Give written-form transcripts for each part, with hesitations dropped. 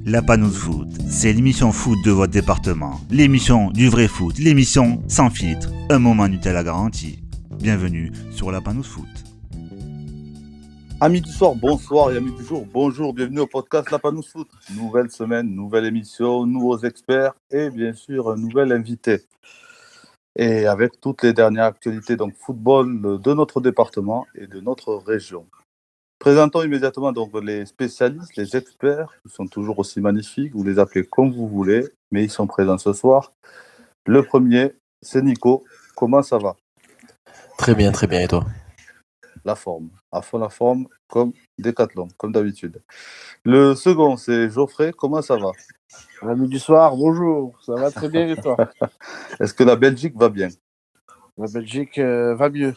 La Panouse Foot, c'est l'émission foot de votre département. L'émission du vrai foot, l'émission sans filtre. Un moment Nutella garanti. Bienvenue sur La Panouse Foot. Amis du soir, bonsoir et amis du jour, bonjour, bienvenue au podcast La Panouse Foot. Nouvelle semaine, nouvelle émission, nouveaux experts et bien sûr un nouvel invité. Et avec toutes les dernières actualités donc football de notre département et de notre région. Présentons immédiatement donc les spécialistes, les experts, qui sont toujours aussi magnifiques, vous les appelez comme vous voulez, mais ils sont présents ce soir. Le premier, c'est Nico. Comment ça va ? Très bien, et toi ? La forme, à fond la forme, comme Décathlon, comme d'habitude. Le second, c'est Geoffrey. Comment ça va ? Amis du soir, bonjour, ça va très bien et toi ? Est-ce que la Belgique va bien ? La Belgique va mieux.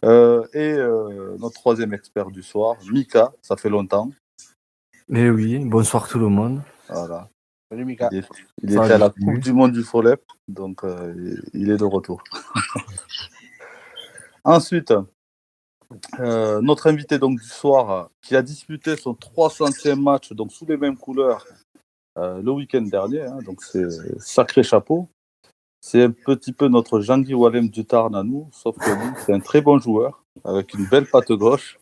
Notre troisième expert du soir, Mika, ça fait longtemps. Eh oui, bonsoir tout le monde. Voilà. Salut Mika. Il était à la Coupe du Monde du Folep, donc il est de retour. Ensuite, notre invité donc, du soir, qui a disputé son 300e match donc, sous les mêmes couleurs le week-end dernier, donc c'est sacré chapeau. C'est un petit peu notre Jean-Guy Wallem du Tarn à nous, sauf que lui, c'est un très bon joueur, avec une belle patte gauche.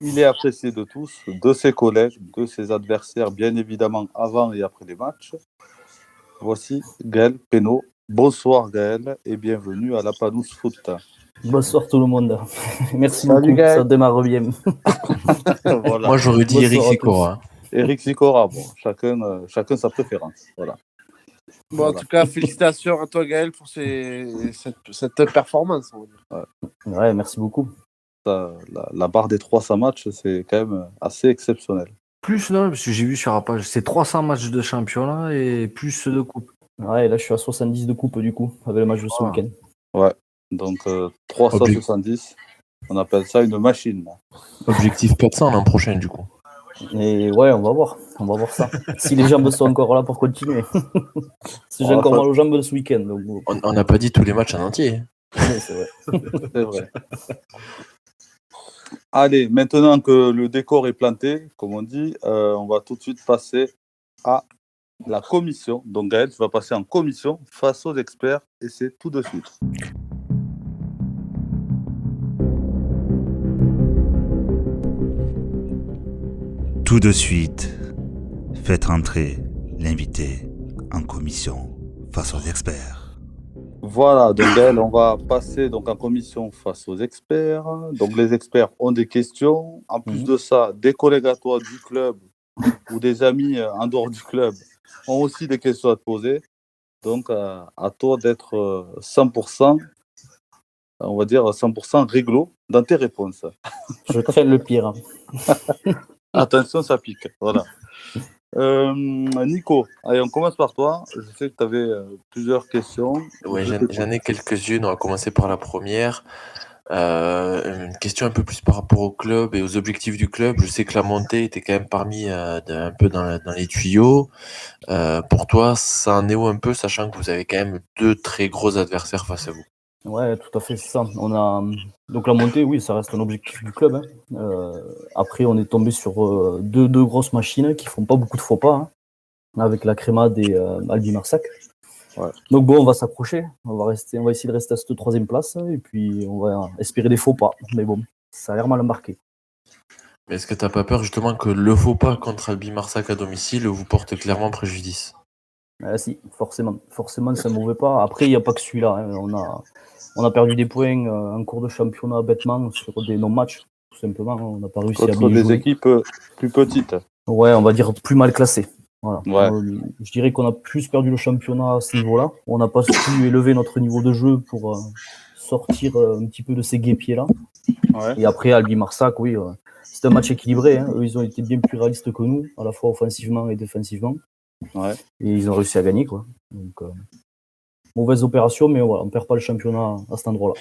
Il est apprécié de tous, de ses collègues, de ses adversaires, bien évidemment avant et après les matchs. Voici Gaël Penaud. Bonsoir Gaël et bienvenue à La Panouse Foot. Bonsoir tout le monde. Merci Salut, beaucoup, Gaël. ça démarre bien. Voilà. Moi j'aurais dit Bonsoir Eric à Sicora. Eric Sicora, bon, chacun sa préférence. Voilà. Bon, en tout cas, félicitations à toi Gaël pour cette performance. On va dire. Ouais, merci beaucoup. La barre des 300 matchs, c'est quand même assez exceptionnel. Plus, non, parce que j'ai vu sur la page, c'est 300 matchs de championnat et plus de coupes. Ouais, là je suis à 70 de coupe du coup, avec le match de ce week-end. Ouais, donc 370, on appelle ça une machine. Là. Objectif 400 l'an prochain du coup. Et ouais, on va voir ça. Si les jambes sont encore là pour continuer. Parce que j'ai encore mal aux jambes ce week-end. Donc... On n'a pas dit tous les matchs en entier. Ouais, c'est vrai. C'est vrai. Allez, maintenant que le décor est planté, comme on dit, on va tout de suite passer à la commission. Donc Gaël, tu vas passer en commission face aux experts et c'est tout de suite. Tout de suite, faites rentrer l'invité en commission face aux experts. Voilà, donc Gaël, on va passer donc en commission face aux experts. Donc les experts ont des questions. En plus de ça, des collègues à toi du club ou des amis en dehors du club ont aussi des questions à te poser. Donc à toi d'être 100%, on va dire 100% réglo dans tes réponses. Je crains le pire. Attention, ça pique. Voilà. Nico, allez, on commence par toi. Je sais que tu avais plusieurs questions. Ouais, j'en ai quelques-unes. On va commencer par la première. Une question un peu plus par rapport au club et aux objectifs du club. Je sais que la montée était quand même parmi un peu dans les tuyaux. Pour toi, ça en est où un peu, sachant que vous avez quand même deux très gros adversaires face à vous? Ouais, tout à fait, c'est ça. On a donc la montée, oui, ça reste un objectif du club. Après, on est tombé sur deux grosses machines qui font pas beaucoup de faux pas, avec la Crémade et Albi Marsac. Ouais. Donc bon, on va s'accrocher. On va essayer de rester à cette troisième place et puis on va espérer des faux pas. Mais bon, ça a l'air mal marqué. Mais est-ce que t'as pas peur justement que le faux pas contre Albi Marsac à domicile vous porte clairement préjudice? Si, forcément, c'est un mauvais pas. Après, il n'y a pas que celui-là. On a perdu des points en cours de championnat bêtement sur des non-matchs, tout simplement. On n'a pas réussi à bien Contre des jouer. équipes plus petites. Ouais, on va dire plus mal classées. Voilà. Ouais. Je dirais qu'on a plus perdu le championnat à ce niveau-là. On n'a pas su élever notre niveau de jeu pour sortir un petit peu de ces guêpiers-là. Ouais. Et après, Albi Marsac, oui, c'est un match équilibré. Eux, ils ont été bien plus réalistes que nous, à la fois offensivement et défensivement. Ouais. Et ils ont réussi à gagner, quoi. Donc, mauvaise opération, mais voilà, on ne perd pas le championnat à cet endroit-là.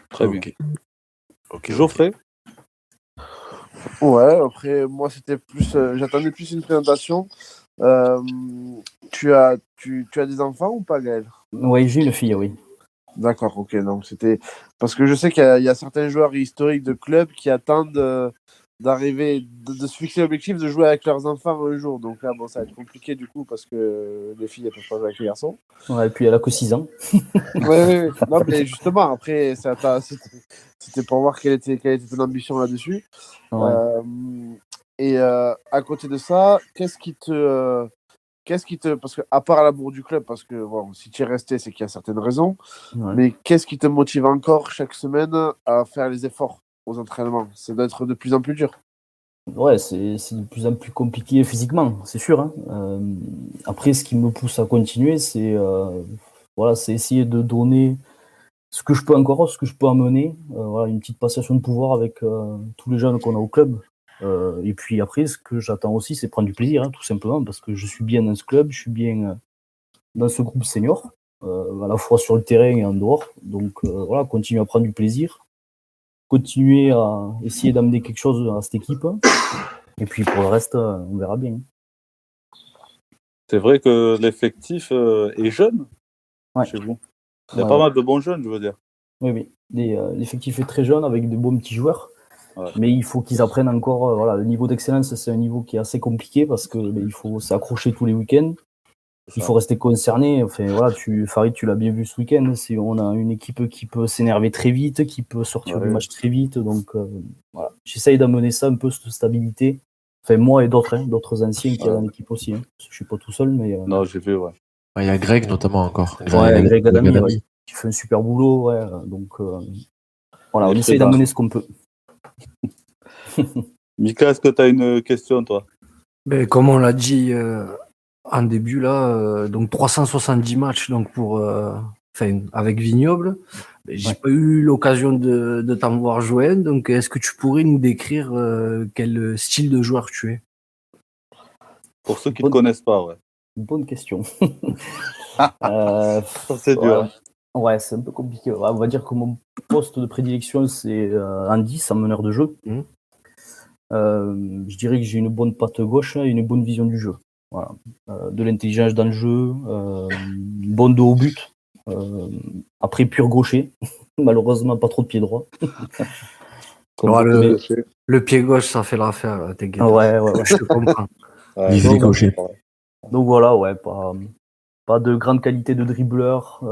Très bien. Ok. Geoffrey ? Ouais, après, moi, c'était plus. J'attendais plus une présentation. Tu as des enfants ou pas, Gaël ? Oui, j'ai une fille, oui. D'accord, ok. Donc c'était parce que je sais qu'il y a certains joueurs historiques de clubs qui attendent d'arriver, de se fixer l'objectif de jouer avec leurs enfants un jour. Donc là, bon, ça va être compliqué du coup parce que les filles elles peuvent pas jouer avec les garçons. Ouais, et puis elle a que 6 ans. Ouais. Non, mais justement, après, c'était pour voir quelle était ton ambition là-dessus. Ouais. À côté de ça, parce que à part l'amour du club, parce que bon, si tu es resté, c'est qu'il y a certaines raisons, Ouais. mais qu'est-ce qui te motive encore chaque semaine à faire les efforts aux entraînements? C'est d'être de plus en plus dur. Ouais, c'est de plus en plus compliqué physiquement, c'est sûr, hein. Après, ce qui me pousse à continuer, c'est essayer de donner ce que je peux encore, ce que je peux amener. Voilà, une petite passation de pouvoir avec tous les jeunes qu'on a au club. Et puis après, ce que j'attends aussi, c'est prendre du plaisir, hein, tout simplement, parce que je suis bien dans ce club, je suis bien dans ce groupe senior, à la fois sur le terrain et en dehors. Donc voilà, continuer à prendre du plaisir, continuer à essayer d'amener quelque chose à cette équipe. Et puis pour le reste, on verra bien. C'est vrai que l'effectif est jeune chez vous. Il y a pas mal de bons jeunes, je veux dire. Oui. L'effectif est très jeune avec de bons petits joueurs. Ouais. Mais il faut qu'ils apprennent encore. Voilà, le niveau d'excellence, c'est un niveau qui est assez compliqué parce que il faut s'accrocher tous les week-ends. Il faut rester concerné. Enfin, voilà, Farid, tu l'as bien vu ce week-end. On a une équipe qui peut s'énerver très vite, qui peut sortir du match très vite. Donc, voilà. J'essaye d'amener ça un peu, cette stabilité. Enfin, moi et d'autres anciens qui sont dans l'équipe aussi. Hein. Je suis pas tout seul, mais. Non, j'ai vu, ouais. Il y a Greg notamment encore. Greg Adami, qui fait un super boulot. Ouais. Donc, voilà, on essaye d'amener ce qu'on peut. Mika, est-ce que tu as une question, toi? Ben, comme on l'a dit en début, là, donc 370 matchs donc avec Vignoble. J'ai pas eu l'occasion de t'en voir jouer. Donc, est-ce que tu pourrais nous décrire quel style de joueur tu es? Pour ceux qui ne connaissent pas, ouais. Bonne question. C'est dur. Ouais, c'est un peu compliqué. On va dire que mon poste de prédilection, c'est en 10, en meneur de jeu. Je dirais que j'ai une bonne patte gauche et une bonne vision du jeu. Voilà. De l'intelligence dans le jeu, bon dos au but. Après, pur gaucher. Malheureusement, pas trop de pied droit. Le pied gauche, ça fait l'affaire, t'inquiète. Ouais. Je te comprends. Les gauchers. Donc voilà, ouais, pas de grande qualité de dribbleur,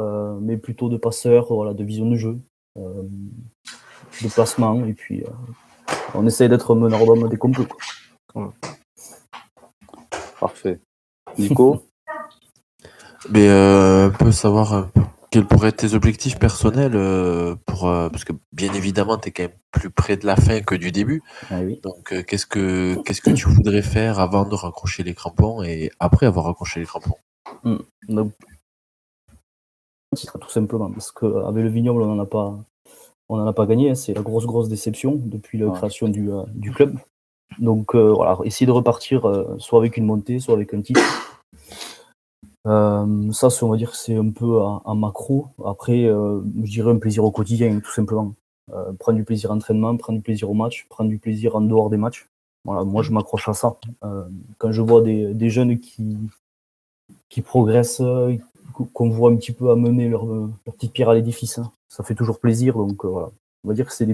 mais plutôt de passeur, voilà, de vision de jeu, de placement, et puis on essaye d'être meneur d'homme dès qu'on peut. Voilà. Parfait. Nico? Mais un peu savoir quels pourraient être tes objectifs personnels parce que bien évidemment tu es quand même plus près de la fin que du début. Ah, oui. Donc qu'est-ce que tu voudrais faire avant de raccrocher les crampons et après avoir raccroché les crampons? Donc, tout simplement parce qu'avec le Vignoble on n'en a pas gagné, c'est la grosse déception depuis la création du club. Donc voilà, essayer de repartir soit avec une montée, soit avec un titre. Ça, on va dire que c'est un peu un macro. Après, je dirais un plaisir au quotidien, tout simplement. Prendre du plaisir à l'entraînement, prendre du plaisir au match, prendre du plaisir en dehors des matchs. Voilà, moi, je m'accroche à ça. Quand je vois des jeunes qui progressent, qu'on voit un petit peu amener leur petite pierre à l'édifice, hein, ça fait toujours plaisir. Donc voilà, on va dire que c'est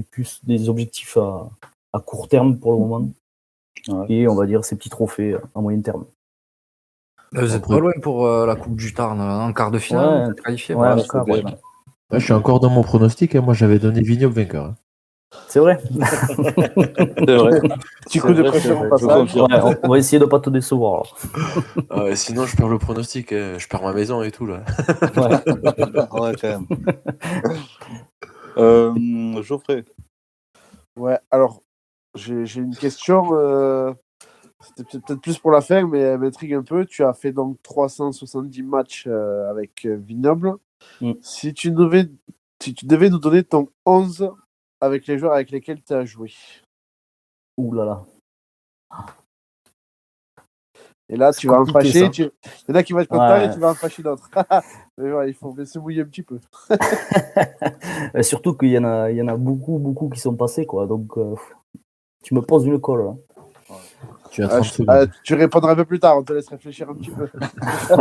des objectifs à court terme pour le moment. Ouais. Et on va dire ces petits trophées à moyen terme. Vous êtes pas loin pour la Coupe du Tarn, en quart de finale, qualifié. Ouais, Je suis encore dans mon pronostic, hein. Moi j'avais donné Vignoble vainqueur. Hein. C'est vrai. C'est vrai. Petit coup de pression au passage. Ouais, on va essayer de ne pas te décevoir. Sinon je perds le pronostic, je perds ma maison et tout là. Ouais, quand même. Geoffrey. Ouais, alors j'ai une question. C'était peut-être plus pour la fin, mais elle m'intrigue un peu. Tu as fait donc 370 matchs avec Vignoble. Si tu devais nous donner ton 11 avec les joueurs avec lesquels tu as joué. Ouh là là. Et là, tu vas en fâcher. Il y en a qui vont être contents et tu vas en fâcher d'autres. Mais ouais, il faut se mouiller un petit peu. Surtout qu'il y en a beaucoup qui sont passés, quoi. Donc, tu me poses une colle. Là. Tu as 30 secondes. Tu répondras un peu plus tard, on te laisse réfléchir un petit peu.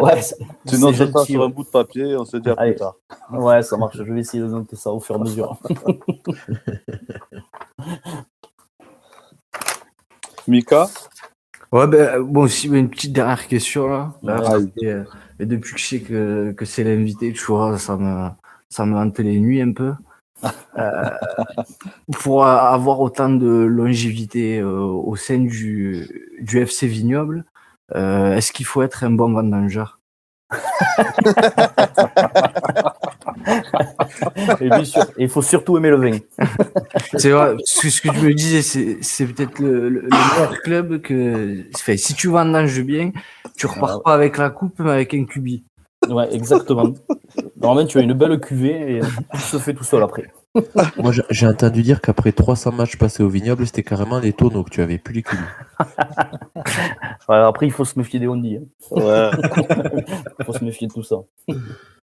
Ouais, Tu notes ça gentil, sur ouais. un bout de papier et on se dit à Allez. plus tard. Ouais, ça marche. Je vais essayer de noter ça au fur et à mesure. Mika, Ouais, ben, bon, aussi, une petite dernière question là. Ouais. Et depuis que je sais que c'est l'invité, tu vois, ça me hante les nuits un peu. Euh, pour avoir autant de longévité au sein du FC Vignoble, est-ce qu'il faut être un bon vendangeur? Et bien sûr, il faut surtout aimer le vin. C'est vrai, ce que je me disais, c'est peut-être le meilleur club que. Enfin, si tu vendanges bien, tu repars pas avec la coupe, mais avec un cubi. Ouais, exactement. Normalement, tu as une belle cuvée et tout se fait tout seul après. Moi, j'ai entendu dire qu'après 300 matchs passés au vignoble, c'était carrément les tonneaux, que tu avais plus les cubis. Ouais, après, il faut se méfier des Hondi. ouais. Il faut se méfier de tout ça.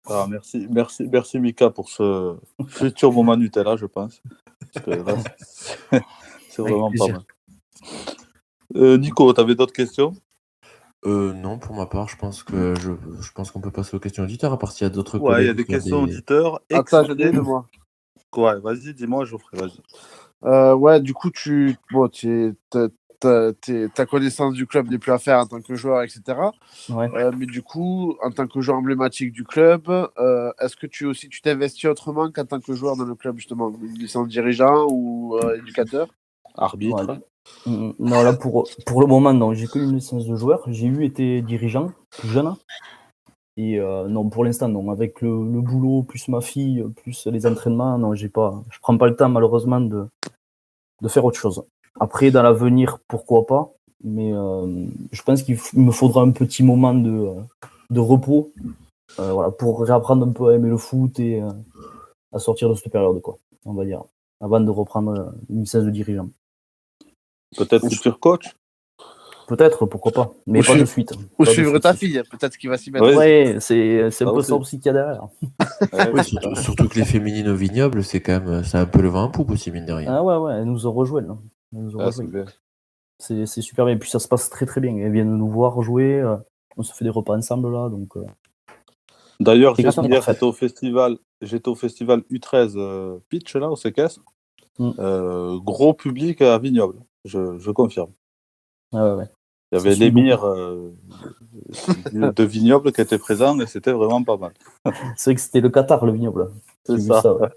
Ah, merci Mika pour ce futur moment Nutella, je pense. Parce que là, c'est vraiment Avec pas plaisir. mal. Nico, tu avais d'autres questions? Non, pour ma part, je pense qu'on peut passer aux questions auditeurs, à part s'il y a d'autres Ouais, il y a collègues des qui ont questions des- auditeurs. Attends, j'en ai une, moi. Ouais, vas-y, dis-moi, Geoffrey, vas-y. Ouais, du coup, ta connaissance du club n'est plus à faire en tant que joueur, etc. Ouais. Mais du coup, en tant que joueur emblématique du club, est-ce que tu t'investis autrement qu'en tant que joueur dans le club, justement, une licence dirigeant ou éducateur? Arbitre. Ouais. Non, là, pour le moment, non. J'ai qu'une licence de joueur. J'ai été dirigeant, plus jeune. Et non, pour l'instant, non. Avec le boulot, plus ma fille, plus les entraînements, non, je prends pas le temps, malheureusement, de faire autre chose. Après, dans l'avenir, pourquoi pas. Mais je pense qu'il me faudra un petit moment de repos voilà, pour réapprendre un peu à aimer le foot et à sortir de cette période, quoi, on va dire, avant de reprendre une licence de dirigeant. Peut-être futur coach. Peut-être, pourquoi pas, mais Ou pas su- de suite. Ou Pas de suivre suite. ta fille, peut-être qu'il va s'y mettre. Ouais. Ouais, c'est un Ça peu aussi. ça aussi qu'il y a derrière. Ouais, Oui, surtout que les féminines au vignoble, c'est un peu le vent en poupe aussi, mine de rien. Ah ouais, elles nous ont rejoint. Là. Elles nous ont ah, rejoint. c'est bien. C'est super bien. Et puis ça se passe très très bien. Elles viennent nous voir jouer. On se fait des repas ensemble là. Donc, D'ailleurs, C'est hier, parfait. j'étais au festival U13 Pitch, là, au CKS. Gros public à Vignoble, je confirme. ouais. Il y avait suit l'émir de Vignoble qui était présent et c'était vraiment pas mal. C'est vrai que c'était le Qatar, le vignoble. C'est J'ai vu ça. ça. Ouais.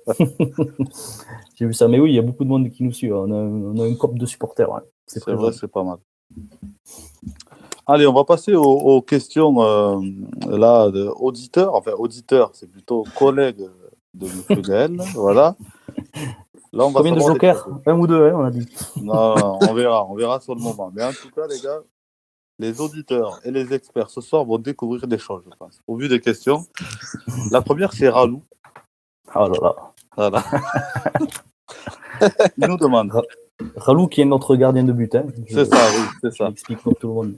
J'ai vu ça. Mais oui, il y a beaucoup de monde qui nous suit. On a un corps de supporters. Ouais. C'est présent. vrai, c'est pas mal. Allez, on va passer aux questions là, auditeurs. Enfin, auditeurs, c'est plutôt collègues de M. Gaël. Voilà. Là, on va Combien de savoir jokers? Un ou deux, hein, on a dit. Non, on verra sur le moment. Mais en tout cas, les gars, les auditeurs et les experts ce soir vont découvrir des choses, je pense. Au vu des questions, la première, c'est Ralou. Oh là là. Voilà. Il nous demande. Ralou qui est notre gardien de but. Hein. C'est ça, oui, c'est ça. J'explique pour tout le monde.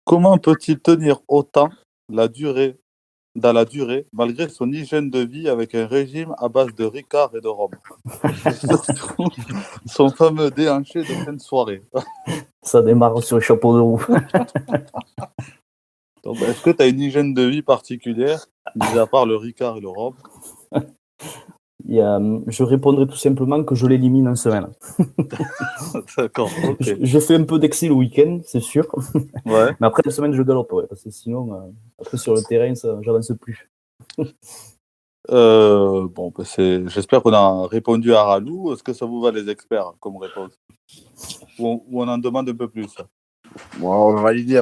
Comment peut-il tenir autant dans la durée, malgré son hygiène de vie avec un régime à base de Ricard et de rhum? Surtout son fameux déhanché de fin de soirée. Ça démarre sur le chapeau de roue. Donc, est-ce que tu as une hygiène de vie particulière, mis à part le Ricard et le rhum? Je répondrai tout simplement que je l'élimine en semaine. D'accord, ok. Je fais un peu d'excès le week-end, c'est sûr. Ouais. Mais après la semaine, je galope, ouais, parce que sinon, après sur le terrain, j'avance plus. Bon, ben j'espère qu'on a répondu à Ralou. Est-ce que ça vous va, les experts, comme réponse? Ou on en demande un peu plus? Bon, on va valider.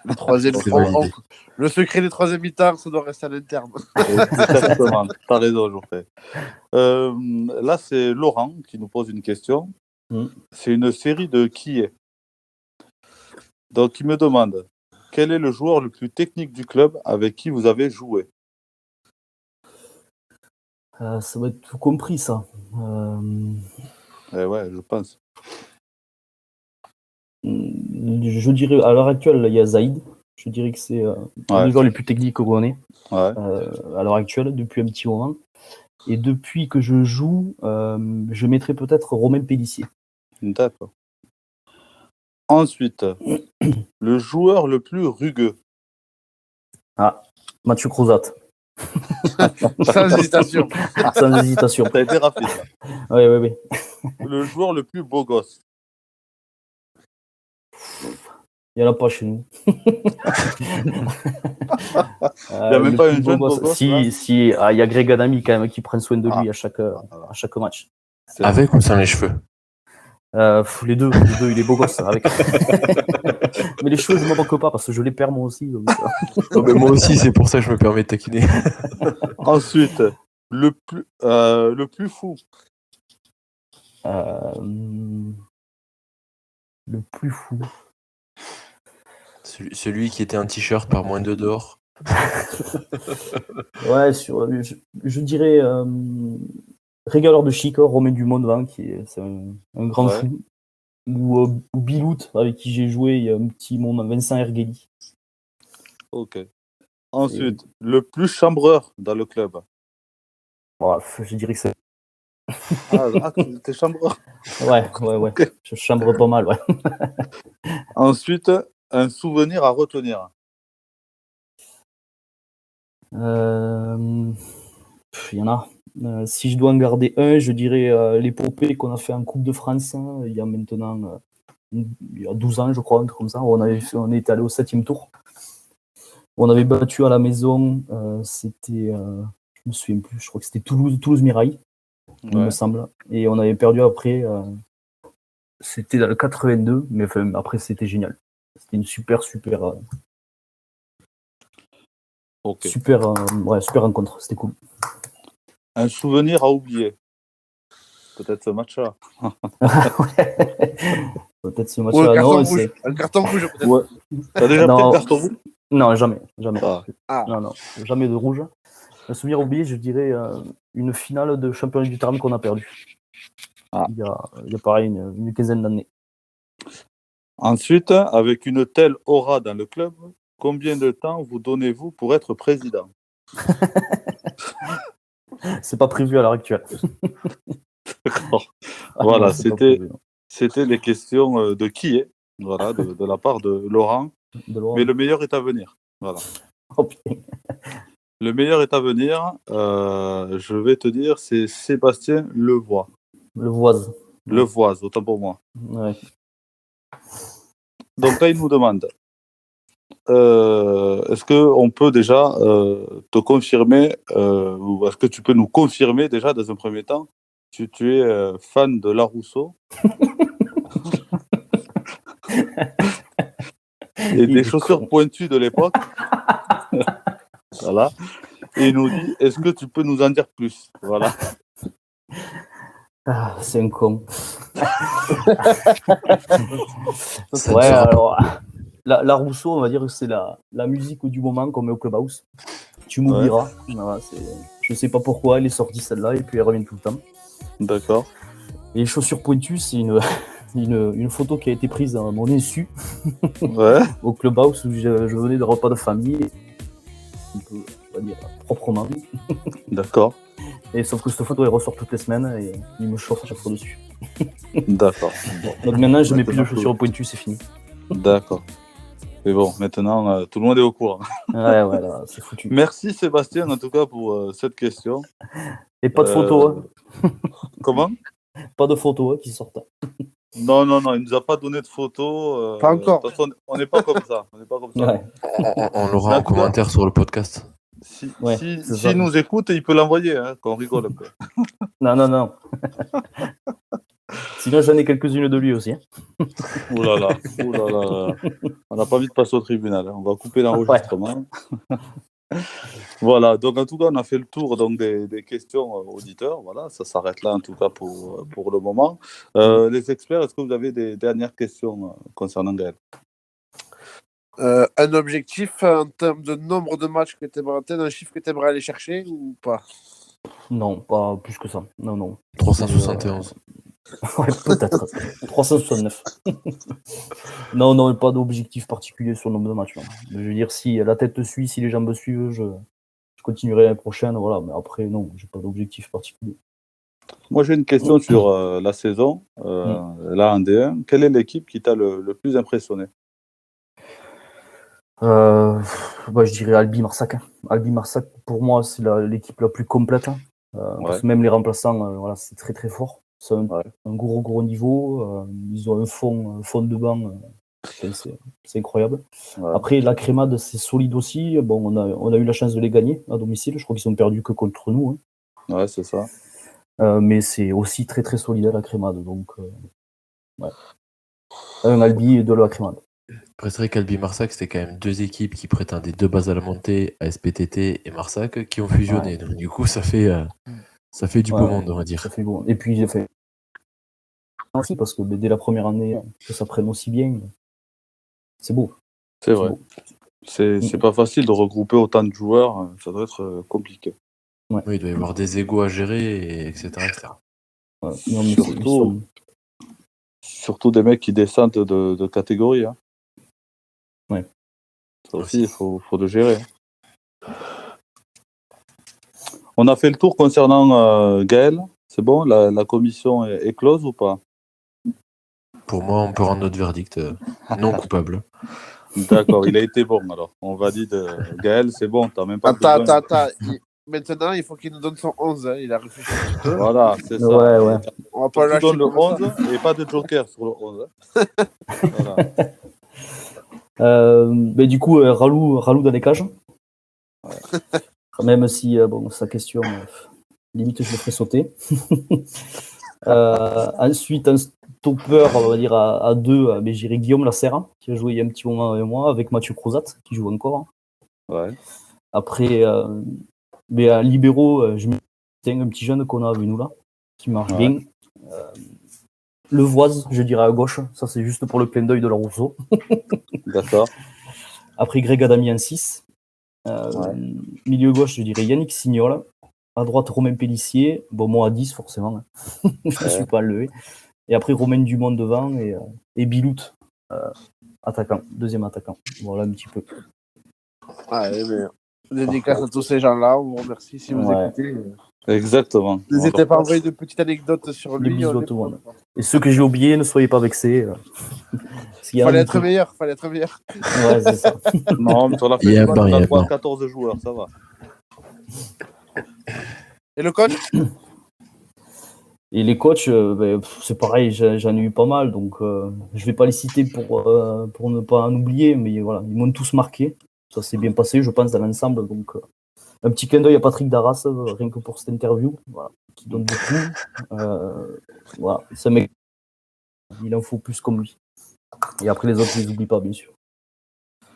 Le troisième, C'est validé. le secret des troisième mi-temps, ça doit rester à l'interne. Exactement, t'as raison, Geoffrey. Là, c'est Laurent qui nous pose une question. C'est une série de qui est. Donc, il me demande, quel est le joueur le plus technique du club avec qui vous avez joué? Ça va être tout compris, ça. Ouais, je pense. Je dirais, à l'heure actuelle, il y a Zaïd. Je dirais que c'est un des joueurs les plus techniques qu'on connaît à l'heure actuelle, depuis un petit moment. Et depuis que je joue, je mettrais peut-être Romain Pélissier. D'accord. Ensuite, le joueur le plus rugueux. Mathieu Crozat, Sans hésitation. sans hésitation. Ça a été rapide. Oui. Le joueur le plus beau gosse. Il n'y en a pas chez nous. Il n'y a même pas une jeune beau gosse. Si, il y a Greg Adami quand même qui prend soin de lui à chaque match. Avec ou sans les cheveux? Les deux, il est beau gosse. Avec... Mais les cheveux, je ne m'en manque pas parce que je les perds moi aussi. Donc... Oh, mais moi aussi, c'est pour ça que je me permets de taquiner. Ensuite, le plus fou. Le plus fou. Celui qui était en t-shirt par moins 2 dehors. Ouais, je dirais Régaleur de Chicor, Romain Dumont, c'est un grand Ouais. fou. Ou Bilout, avec qui j'ai joué il y a un petit moment, Vincent Ergueli. Ok. Ensuite, le plus chambreur dans le club. Ouais, je dirais que c'est. T'es chambreur. Ouais. Ok. Je chambre pas mal, ouais. Ensuite, un souvenir à retenir. Il y en a. Si je dois en garder un, je dirais l'épopée qu'on a fait en Coupe de France, hein, il y a maintenant il y a 12 ans, je crois, un truc comme ça. On est allé au 7e tour. On avait battu à la maison, c'était, je me souviens plus, je crois que c'était Toulouse Mirail, il me semble. Et on avait perdu après, c'était dans le 82, mais enfin, après c'était génial. C'était une super Ok. super rencontre, c'était cool. Un souvenir à oublier. Peut-être ce match-là. Peut-être ce Ou un match-là. carton Non, rouge. Un carton rouge, peut-être. Ouais. T'as déjà pris Non. le carton rouge? Non, jamais. Ah. Non, jamais de rouge. Un souvenir oublié, je dirais une finale de championnat du Tarn qu'on a perdu. Ah. Il y a pareil une quinzaine d'années. Ensuite, avec une telle aura dans le club, combien de temps vous donnez-vous pour être président? C'est pas prévu à l'heure actuelle. D'accord. Ah, Voilà, non, c'est pas prévu, non. c'était les questions de qui est, voilà, de la part de Laurent. De Laurent. Mais le meilleur est à venir. Voilà. Oh, putain. Le meilleur est à venir. Je vais te dire, c'est Sébastien Levoix. Levoise. Levoise, autant pour moi. Ouais. Donc là, il nous demande est-ce qu'on peut déjà te confirmer, ou est-ce que tu peux nous confirmer déjà dans un premier temps, tu es fan de Larousseau et des chaussures pointues de l'époque. Voilà. Et il nous dit est-ce que tu peux nous en dire plus? Voilà. Ah, c'est un con. Ça Ouais, te fera- alors, la Rousseau, on va dire que c'est la musique du moment qu'on met au Clubhouse. Tu m'oublieras. Voilà, je sais pas pourquoi elle est sortie celle-là et puis elle revient tout le temps. D'accord. Et les chaussures pointues, c'est une photo qui a été prise à mon insu Ouais. au Clubhouse où je venais de repas de famille. Un peu, on va dire, proprement. D'accord. Et sauf que cette photo, elle ressort toutes les semaines et il me chauffe à chaque fois dessus. D'accord. Donc maintenant, je mets plus de chaussures pointues, c'est fini. D'accord. C'est bon, maintenant, tout le monde est au courant. Ouais, là, c'est foutu. Merci Sébastien, en tout cas, pour cette question. Et pas de photos, Comment? pas de photos qui sortent. Non, il nous a pas donné de photos. Pas encore. De toute façon, on n'est pas comme ça. Ouais. On l'aura en commentaire sur le podcast. Si, Ouais, si, c'est s'il ça. nous écoute, il peut l'envoyer, hein, qu'on rigole un peu. Non. Sinon, j'en ai quelques-unes de lui aussi. Hein. Ouh là là. On n'a pas envie de passer au tribunal, hein. On va couper l'enregistrement. Voilà, donc en tout cas, on a fait le tour donc, des questions auditeurs. Voilà, ça s'arrête là en tout cas pour le moment. Les experts, est-ce que vous avez des dernières questions concernant Gaël? Un objectif en termes de nombre de matchs que tu aimerais atteindre, un chiffre que tu aimerais aller chercher ou pas? Non, pas plus que ça. Non. 371. Ouais, peut-être. 369. Non, pas d'objectif particulier sur le nombre de matchs. Non. Je veux dire, si la tête suit, si les jambes suivent, je continuerai l'année prochaine. Voilà. Mais après, non, j'ai pas d'objectif particulier. Moi, j'ai une question sur la saison. Là, en D1, quelle est l'équipe qui t'a le plus impressionné? Je dirais Albi Marsac. Albi Marsac, pour moi, c'est l'équipe la plus complète. Parce que même les remplaçants, voilà, c'est très très fort. C'est un gros niveau. Ils ont un fond de banc. C'est incroyable. Ouais. Après, la Crémade, c'est solide aussi. Bon, on a eu la chance de les gagner à domicile. Je crois qu'ils ont perdu que contre nous. Hein. Ouais, c'est ça. Mais c'est aussi très très solide la Crémade. Donc, ouais. Un Albi et de la Crémade. Après, c'est vrai qu'Albi Marsac, c'était quand même 2 équipes qui prétendaient de base à la montée, ASPTT et Marsac, qui ont fusionné. Ouais. Donc, du coup, ça fait du beau monde, on va dire. Ça fait beau. Et puis, j'ai fait aussi parce que dès la première année, que ça prenne aussi bien, c'est beau. C'est vrai. Beau. C'est pas facile de regrouper autant de joueurs, ça doit être compliqué. Ouais. Oui, il doit y avoir des égos à gérer, etc. Ouais. Non, mais surtout des mecs qui descendent de catégorie. Hein. Ouais. Ça aussi, il faut le gérer. On a fait le tour concernant Gaël. C'est bon, la commission est close ou pas? Pour moi, on peut rendre notre verdict non coupable. D'accord, il a été bon alors. On valide Gaël, c'est bon, t'as même pas Attends. Maintenant, il faut qu'il nous donne son 11. Hein. Il a réfléchi un petit peu. Voilà, c'est ça. Ouais. On va pas lâcher le 11 et pas de joker sur le 11. Voilà. Mais du coup, Ralou dans les cages. Ouais. Même si, sa question, limite, je le ferai sauter. Ensuite, un stopper, on va dire à 2, mais j'irai Guillaume Lacerra, qui a joué il y a un petit moment avec moi, avec Mathieu Crozat, qui joue encore. Ouais. Après, mais à libéraux, je mets un petit jeune qu'on a avec nous là, qui marche bien. Le Voise, je dirais à gauche, ça c'est juste pour le clin d'œil de la Rousseau. D'accord. Après, Greg Adami en 6. Milieu gauche, je dirais Yannick Signol. À droite, Romain Pellissier. Bon, moi à 10, forcément. Je ne suis pas enlevé. Et après, Romain Dumont devant et Bilout, attaquant, deuxième attaquant. Voilà un petit peu. Dédicace à tous ces gens-là. On vous remercie si vous écoutez. Exactement. N'hésitez pas à envoyer de petites anecdotes sur lui. Et ceux que j'ai oubliés, ne soyez pas vexés. Fallait être meilleur. Ouais, c'est ça. Non, mais sur la fin, on a droit à 14 joueurs, ça va. Et le coach? Et les coachs, c'est pareil, j'en ai eu pas mal, donc je vais pas les citer pour ne pas en oublier, mais voilà, ils m'ont tous marqué. Ça s'est bien passé, je pense, dans l'ensemble. Donc, un petit clin d'œil à Patrick Darras, rien que pour cette interview, voilà, qui donne beaucoup. Voilà, ce mec, il en faut plus comme lui. Et après, les autres, je les oublie pas, bien sûr.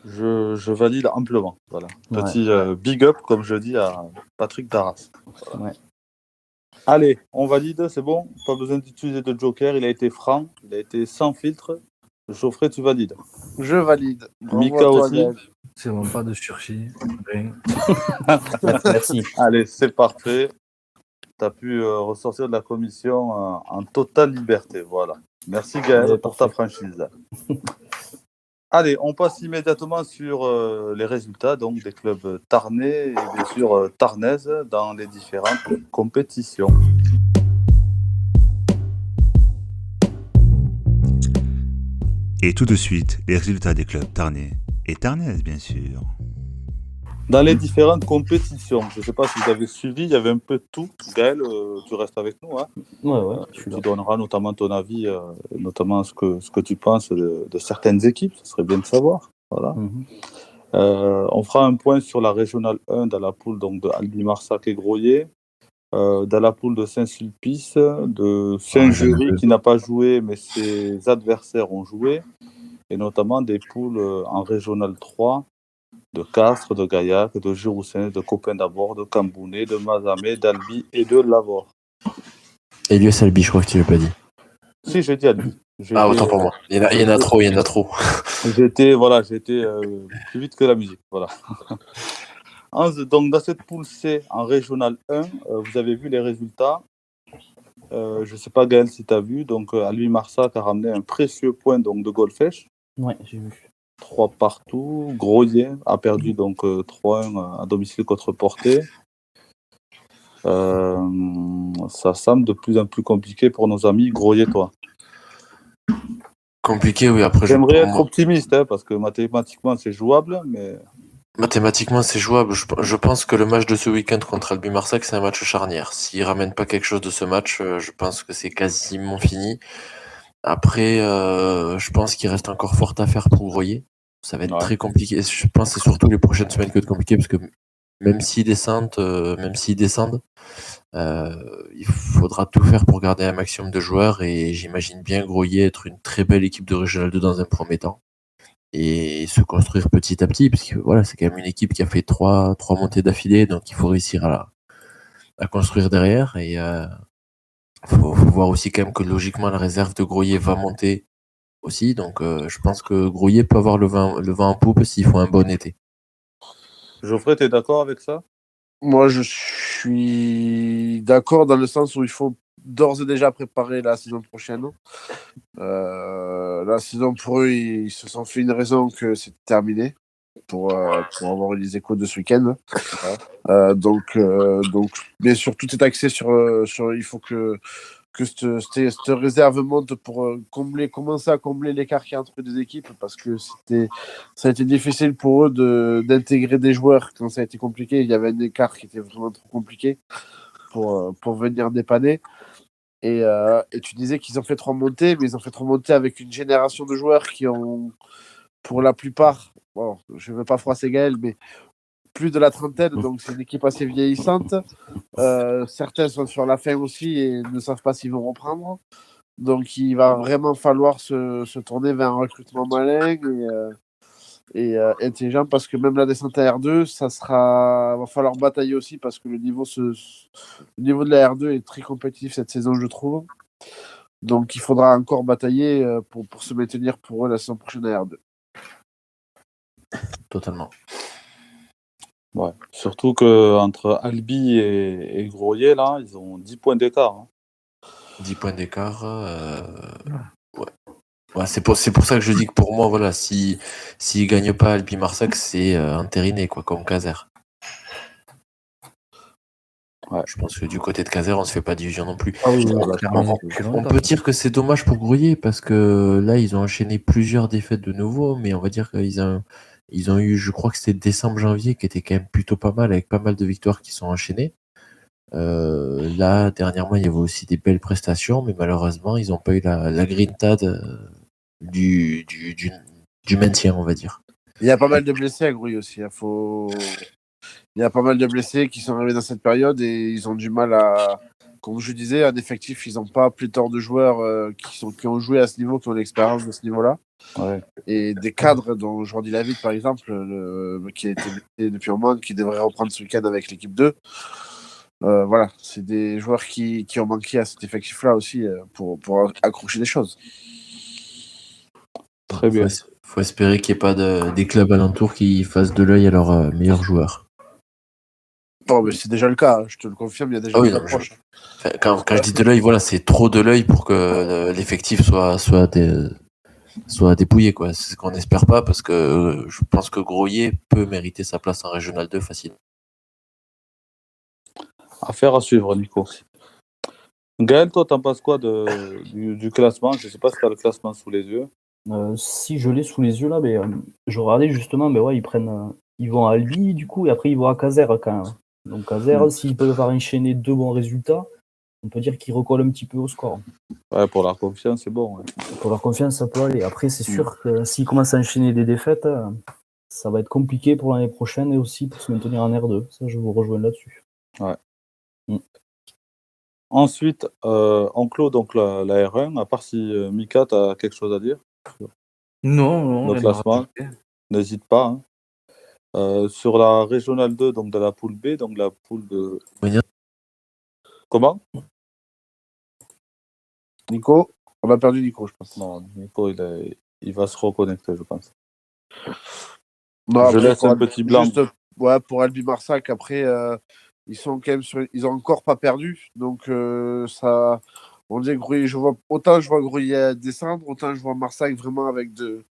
Je valide amplement. Voilà. Petit big up, comme je dis, à Patrick Darras. Voilà. Ouais. Allez, on valide, c'est bon. Pas besoin d'utiliser de joker. Il a été franc, il a été sans filtre. Geoffrey, tu valides? Je valide. Mika aussi. C'est bon, pas de sursis. Merci. Allez, c'est parfait. Tu as pu ressortir de la commission en totale liberté. Voilà. Merci Gaël pour ta franchise. Allez, on passe immédiatement sur les résultats donc, des clubs tarnais et bien sûr tarnaises dans les différentes compétitions. Et tout de suite, les résultats des clubs tarnais et tarnaises, bien sûr. Dans les différentes compétitions, je ne sais pas si vous avez suivi, il y avait un peu de tout. Gaël, tu restes avec nous. Hein. Ouais, je suis là. Tu donneras notamment ton avis, notamment ce que tu penses de certaines équipes, ce serait bien de savoir. Voilà. On fera un point sur la Régionale 1 dans la poule donc, de Albi Marsac et Groyer, dans la poule de Saint-Sulpice, de Saint-Jury qui n'a pas joué, mais ses adversaires ont joué, et notamment des poules en Régionale 3, de Castres, de Gaillac, de Giroussens, de Copain d'Abord, de Cambounet, de Mazamet, d'Albi et de Lavore. Elias Albi, je crois que tu ne l'as pas dit. Si, j'ai dit Albi. Autant pour moi. Il y en a trop. J'ai été plus vite que la musique. Voilà. Donc, dans cette poule C, en Régionale 1, vous avez vu les résultats. Je ne sais pas, Gaël, si tu as vu. Donc, Albi Marsac a ramené un précieux point donc, de Golfech. Ouais, j'ai vu. 3 partout. Groyer a perdu donc 3-1 à domicile contre Portet. Ça semble de plus en plus compliqué pour nos amis Groyetois. Compliqué, oui. Après, J'aimerais être optimiste, parce que mathématiquement, c'est jouable, mais... Mathématiquement, c'est jouable. Je pense que le match de ce week-end contre Albi Marsac, c'est un match charnière. S'ils ramènent pas quelque chose de ce match, je pense que c'est quasiment fini. Après, je pense qu'il reste encore fort à faire pour Groyer. Ça va être très compliqué. Je pense que c'est surtout les prochaines semaines qui vont être compliquées parce que même s'ils descendent, il faudra tout faire pour garder un maximum de joueurs et j'imagine bien Groyer être une très belle équipe de Régional 2 dans un premier temps et se construire petit à petit parce que voilà, c'est quand même une équipe qui a fait trois montées d'affilée, donc il faut réussir à construire derrière et faut voir aussi quand même que logiquement la réserve de Groyer va monter aussi, donc je pense que Groyer peut avoir le vent en poupe s'il faut un bon été. Geoffrey, t'es d'accord avec ça? Moi, je suis d'accord dans le sens où il faut d'ores et déjà préparer la saison prochaine. La saison pour eux, ils se sont fait une raison que c'est terminé pour avoir eu les échos de ce week-end. Donc, bien sûr, tout est axé sur il faut que cette réserve monte pour commencer à combler l'écart qu'il y a entre les deux équipes parce que ça a été difficile pour eux d'intégrer des joueurs quand ça a été compliqué. Il y avait un écart qui était vraiment trop compliqué pour venir dépanner. Et tu disais qu'ils ont fait 3 montées, mais ils ont fait 3 montées avec une génération de joueurs qui ont, pour la plupart, bon, je ne veux pas froisser Gaël, mais plus de la trentaine, donc c'est une équipe assez vieillissante. Certains sont sur la fin aussi et ne savent pas s'ils vont reprendre. Donc il va vraiment falloir se tourner vers un recrutement malin et intelligent parce que même la descente à R2, va falloir batailler aussi parce que le niveau de la R2 est très compétitif cette saison, je trouve. Donc il faudra encore batailler pour se maintenir pour eux la saison prochaine à R2. Totalement. Ouais. Surtout qu'entre Albi et Groyer, là, ils ont 10 points d'écart. 10 points d'écart. Ouais, c'est pour ça que je dis que pour moi, voilà, s'ils gagnent pas Albi Marsac, c'est entériné, quoi, comme Caser. Ouais. Je pense que du côté de Caser, on se fait pas division non plus. On peut dire que c'est dommage pour Groyer parce que là, ils ont enchaîné plusieurs défaites de nouveau, mais on va dire qu'ils ont eu, je crois que c'était décembre-janvier, qui était quand même plutôt pas mal, avec pas mal de victoires qui sont enchaînées. Là, dernièrement, il y avait aussi des belles prestations, mais malheureusement, ils n'ont pas eu la grinta du maintien, on va dire. Il y a pas mal de blessés à Grouille aussi. Il y a pas mal de blessés qui sont arrivés dans cette période et ils ont du mal à. Comme je disais, un effectif, ils n'ont pas pléthore de joueurs qui ont joué à ce niveau, qui ont l'expérience de ce niveau-là. Ouais. Et des cadres, dont Jordi Lavitte, par exemple, qui a été blessé depuis un mois, qui devrait reprendre ce week-end avec l'équipe 2. Voilà, c'est des joueurs qui ont manqué à cet effectif-là aussi pour accrocher des choses. Très bien. Faut espérer qu'il n'y ait pas des clubs alentours qui fassent de l'œil à leurs meilleurs joueurs. Non, mais c'est déjà le cas, je te le confirme, il y a déjà une approche. Quand je dis de l'œil, voilà, c'est trop de l'œil pour que l'effectif soit dépouillé, quoi. C'est ce qu'on n'espère pas parce que je pense que Groyer peut mériter sa place en Régional 2 facilement. Affaire à suivre, Nico. Gaël, toi, t'en penses quoi du classement? Je ne sais pas si tu as le classement sous les yeux. Si je l'ai sous les yeux là, mais je regardais justement, mais ouais, ils vont à Albi du coup et après ils vont à Caser quand même. Donc Caser, s'ils peuvent enchaîner 2 bons résultats, on peut dire qu'ils recollent un petit peu au score. Ouais, pour leur confiance, c'est bon. Ouais. Pour leur confiance, ça peut aller. Après, c'est sûr que s'ils commencent à enchaîner des défaites, ça va être compliqué pour l'année prochaine et aussi pour se maintenir en R2. Ça, je vous rejoins là-dessus. Ouais. Ensuite, on clôt donc la R1, à part si Mika, tu as quelque chose à dire. Non. Le classement, n'hésite pas. Sur la Régionale 2, donc de la poule B, donc la poule de... Comment? Nico? On a perdu Nico, je pense. Non, Nico, il va se reconnecter, je pense. Non, je laisse un petit blanc. Juste, pour Albi Marsac, après, ils sont quand même ils ont encore pas perdu. Donc, ça... On dit Grouillet, autant je vois Grouillet descendre, autant je vois Marsac vraiment avec de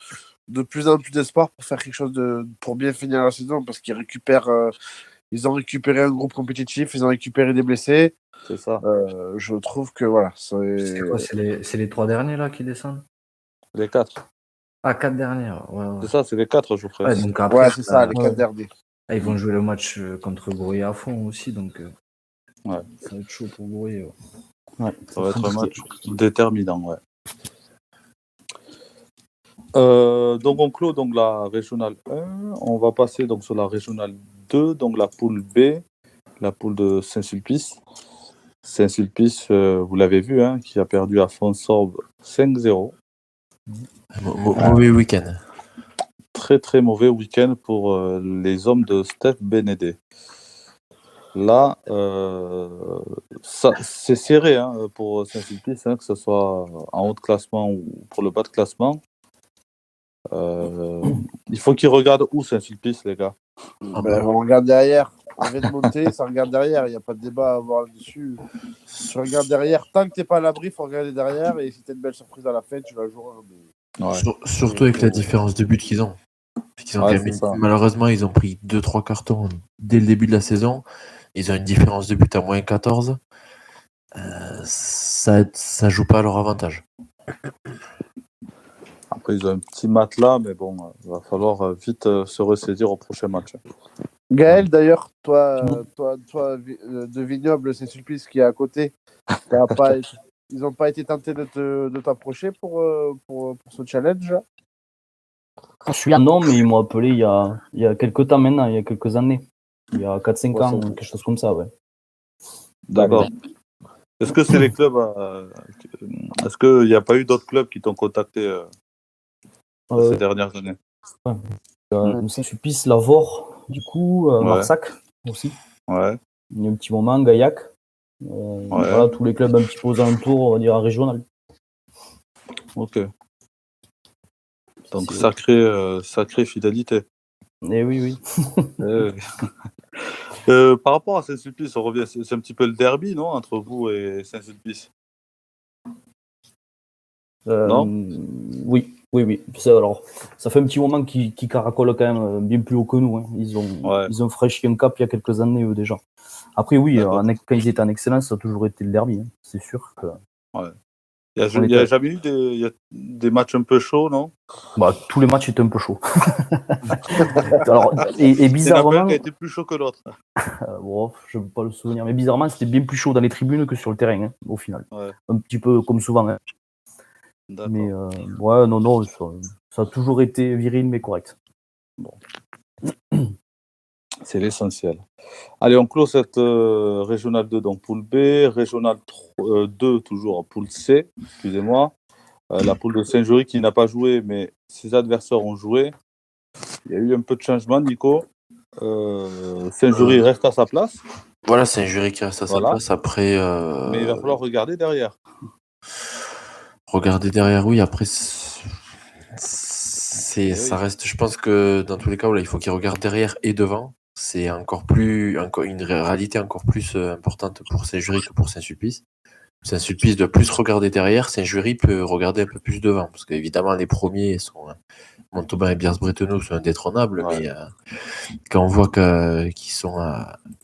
plus en plus d'espoir pour faire quelque chose pour bien finir la saison parce qu'ils récupèrent Ils ont récupéré un groupe compétitif, ils ont récupéré des blessés. C'est ça. Je trouve que voilà. C'est quoi, c'est les 3 derniers là qui descendent? Les 4. Ah, 4 dernières. Ouais, ouais. C'est ça, c'est les 4, je ferai. Ouais, donc après, Ouais, c'est ça, les 4 derniers. ils vont jouer le match contre Gourrier à fond aussi, donc Ouais. ça va être chaud pour Gourrier. Ouais. Ouais, Ça va être un compliqué. match déterminant, ouais. Donc on clôt donc la régionale 1. On va passer donc sur la régionale 2, donc la poule B, la poule de Saint-Sulpice. Saint-Sulpice, vous l'avez vu, hein, qui a perdu à Fonsorbe 5-0. Mauvais week-end. Très très mauvais week-end pour les hommes de Steph Bénédé. Là, c'est serré pour Saint-Sulpice, que ce soit en haut de classement ou pour le bas de classement. Il faut qu'ils regardent où Saint-Sulpice, les gars. On regarde derrière. On vient de monter, ça regarde derrière. Il n'y a pas de débat à avoir là-dessus. Tu regardes derrière. Tant que tu n'es pas à l'abri, il faut regarder derrière. Et si tu as une belle surprise à la fin, tu la joueras. Mais... Ouais. Surtout avec la différence de but qu'ils ont. Malheureusement, ils ont pris 2-3 cartons dès le début de la saison. Ils ont une différence de but à moins 14. Ça joue pas à leur avantage. Après, ils ont un petit matelas, mais bon, il va falloir vite se ressaisir au prochain match. Gaël, d'ailleurs, toi de Vignoble, Saint-Sulpice qui est à côté, ils n'ont pas été tentés de t'approcher pour ce challenge? Non, mais ils m'ont appelé il y a quelques temps maintenant, il y a quelques années. Il y a 4-5 ans, quelque chose comme ça, ouais. D'accord. Est-ce que c'est les clubs est-ce qu'il n'y a pas eu d'autres clubs qui t'ont contacté ces dernières années? Saint-Sulpice, Lavore, du coup, Marsac aussi. Ouais. Il y a un petit moment, Gaillac. Voilà, tous les clubs un petit peu aux alentours, on va dire, régional. Ok. Donc, sacrée fidélité. Eh oui. Par rapport à Saint-Sulpice, on revient, c'est un petit peu le derby, non, entre vous et Saint-Sulpice? Non? Oui. Alors, ça fait un petit moment qu'ils caracolent quand même bien plus haut que nous. Hein. Ils ont franchi un cap il y a quelques années, eux, déjà. Après, oui, quand ils étaient en excellence, ça a toujours été le derby. Hein. C'est sûr que... Ouais. Il n'y a jamais eu des matchs un peu chauds, non? Tous les matchs étaient un peu chauds. Alors, et bizarrement... Il y en a un qui a été plus chaud que l'autre. Je ne veux pas le souvenir, mais bizarrement, c'était bien plus chaud dans les tribunes que sur le terrain, hein, au final. Ouais. Un petit peu comme souvent. Hein. D'accord. Mais non, ça a toujours été viril, mais correct. Bon. C'est l'essentiel. Allez, on clôt cette régionale 2, donc poule B, régionale 2, toujours poule C, excusez-moi. La poule de Saint-Jury qui n'a pas joué, mais ses adversaires ont joué. Il y a eu un peu de changement, Nico. Saint-Jury reste à sa place. Voilà, c'est un jury qui reste à sa place. Après, mais il va falloir regarder derrière. Regarder derrière, oui. Après, ça reste. Je pense que dans tous les cas, voilà, il faut qu'ils regardent derrière et devant. C'est encore une réalité encore plus importante pour Saint-Jury que pour Saint-Sulpice. Saint-Sulpice doit plus regarder derrière. Saint-Jury peut regarder un peu plus devant, parce qu'évidemment les premiers sont Montauban et Biars-Bretonneux sont indétrônables, mais quand on voit qu'ils sont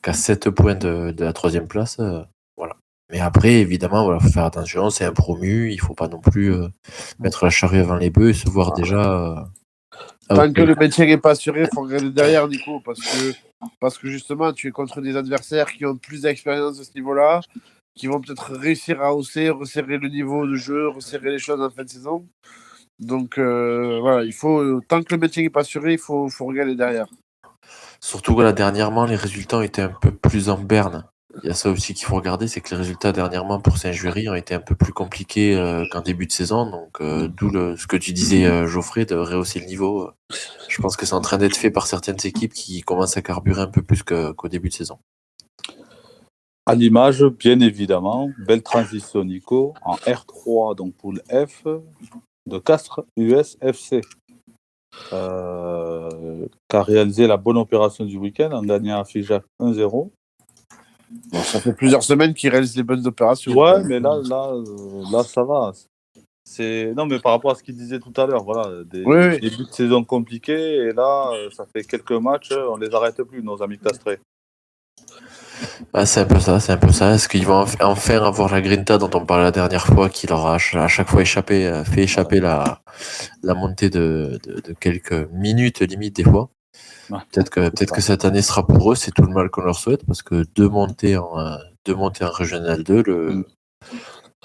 qu'à 7 points de la 3e place, voilà. Mais après, évidemment, voilà, faut faire attention, c'est un promu, il faut pas non plus mettre la charrue avant les bœufs et se voir déjà. Tant que le maintien n'est pas assuré, il faut regarder derrière, Nico, parce que justement, tu es contre des adversaires qui ont plus d'expérience à ce niveau-là, qui vont peut-être réussir à resserrer le niveau de jeu, resserrer les choses en fin de saison. Donc voilà, tant que le maintien n'est pas assuré, il faut regarder derrière. Surtout voilà, dernièrement, les résultats ont été un peu plus en berne. Il y a ça aussi qu'il faut regarder, c'est que les résultats dernièrement pour Saint-Jury ont été un peu plus compliqués qu'en début de saison. Donc d'où ce que tu disais, Geoffrey, de rehausser le niveau. Je pense que c'est en train d'être fait par certaines équipes qui commencent à carburer un peu plus qu'au début de saison. À l'image, bien évidemment, belle transition, Nico, en R3, donc poule F, de Castres US FC, qui a réalisé la bonne opération du week-end en gagnant à Figeac 1-0. Bon, ça fait plusieurs semaines qu'ils réalisent les bonnes opérations. Ouais, mais là, ça va. Non, mais par rapport à ce qu'il disait tout à l'heure, voilà, des débuts de saison compliqués, et là, ça fait quelques matchs, on les arrête plus, nos amis castrés. Ah, c'est un peu ça, c'est un peu ça. Est-ce qu'ils vont enfin avoir la grinta dont on parlait la dernière fois, qui leur a à chaque fois fait échapper la montée de quelques minutes limite des fois. Ouais. Peut-être que cette année sera pour eux, c'est tout le mal qu'on leur souhaite, parce que deux montées en Régional 2,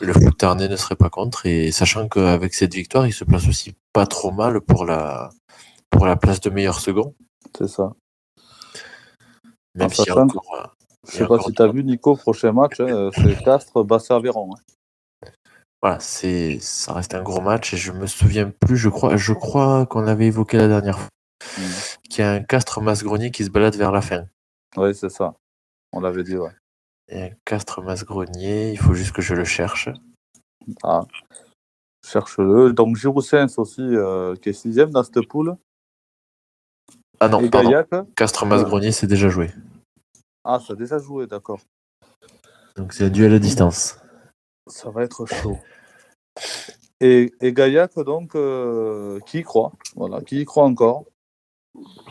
le Foot Tarnais ne serait pas contre, et sachant qu'avec cette victoire, ils se placent aussi pas trop mal pour la place de meilleur second, C'est ça. même En s'il y a sachant encore. Je sais pas si tu as vu, Nico, prochain match, c'est Castres, Basset-Aveyron. Voilà, ça reste un gros match, et je me souviens plus, je crois qu'on avait évoqué la dernière fois, qu'il y a un Castres-Masgronier qui se balade vers la fin. Oui, c'est ça. On l'avait dit, ouais. Et un Castres-Masgronier, il faut juste que je le cherche. Ah, cherche-le. Donc, Giroussens aussi, qui est 6e dans cette poule. Ah non, Et pardon. Gaillac. Castres-Masgronier, c'est déjà joué. Ah, ça a déjà joué, d'accord. Donc c'est un duel à distance. Ça va être chaud. Et Gaillac, donc, qui y croit. Voilà, qui y croit encore.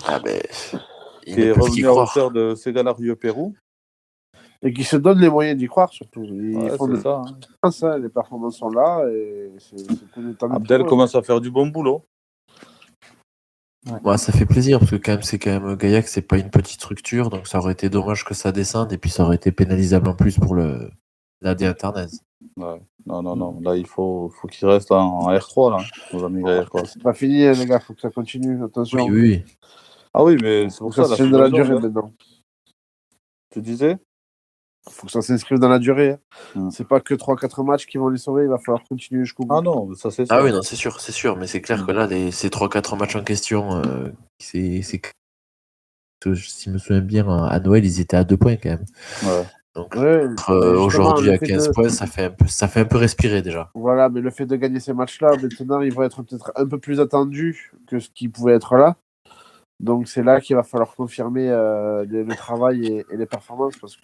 Ah ben, ils Qui est ne peuvent qu'y revenu à croire. hauteur de Ségala-Rieux-Pérou. Et qui se donnent les moyens d'y croire, surtout. Ouais, Ils font c'est de ça. Hein. chance, hein, les performances sont là. Et c'est tout le temps Abdel pour eux. commence à faire du bon boulot. Ouais, ça fait plaisir, parce que c'est quand même Gaillac, c'est pas une petite structure, donc ça aurait été dommage que ça descende, et puis ça aurait été pénalisable en plus pour la D Internaise. Ouais. Non. Là, il faut qu'il reste en R3, là, nos amis Gaillacois. C'est pas fini, hein, les gars, faut que ça continue. Attention. Oui. Ah oui, mais c'est Faut pour que ça ça, s'inscrive dans la durée maintenant. Tu disais Faut que ça s'inscrive dans la durée. Mm. C'est pas que 3-4 matchs qui vont les sauver, il va falloir continuer jusqu'au bout. Ah non, mais ça c'est sûr. Ah oui, non, c'est sûr, mais c'est clair que là, ces 3-4 matchs en question, si je me souviens bien, à Noël, ils étaient à 2 points quand même. Ouais. Donc, Ouais, aujourd'hui à 15 points, ça fait un peu respirer déjà. Voilà, mais le fait de gagner ces matchs-là, maintenant, ils vont être peut-être un peu plus attendus que ce qui pouvait être là. Donc, c'est là qu'il va falloir confirmer le travail et les performances parce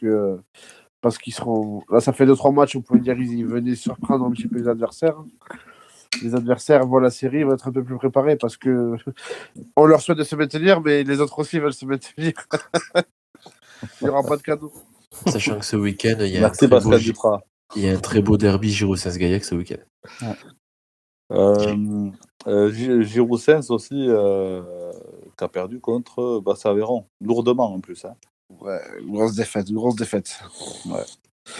qu'ils seront. Là, ça fait 2-3 matchs, on peut dire qu'ils venaient surprendre un petit peu les adversaires. Les adversaires voient la série, ils vont être un peu plus préparés parce que on leur souhaite de se maintenir, mais les autres aussi veulent se maintenir. Il n'y aura pas de cadeau. Sachant que ce week-end, il y a Merci Pascal Duprat. Il y a un très beau derby Giroussens-Gaillac ce week-end. Giroussens aussi, qui a perdu contre Basset-Aveyron. Lourdement en plus. Hein. Ouais, grosse défaite. Ouais.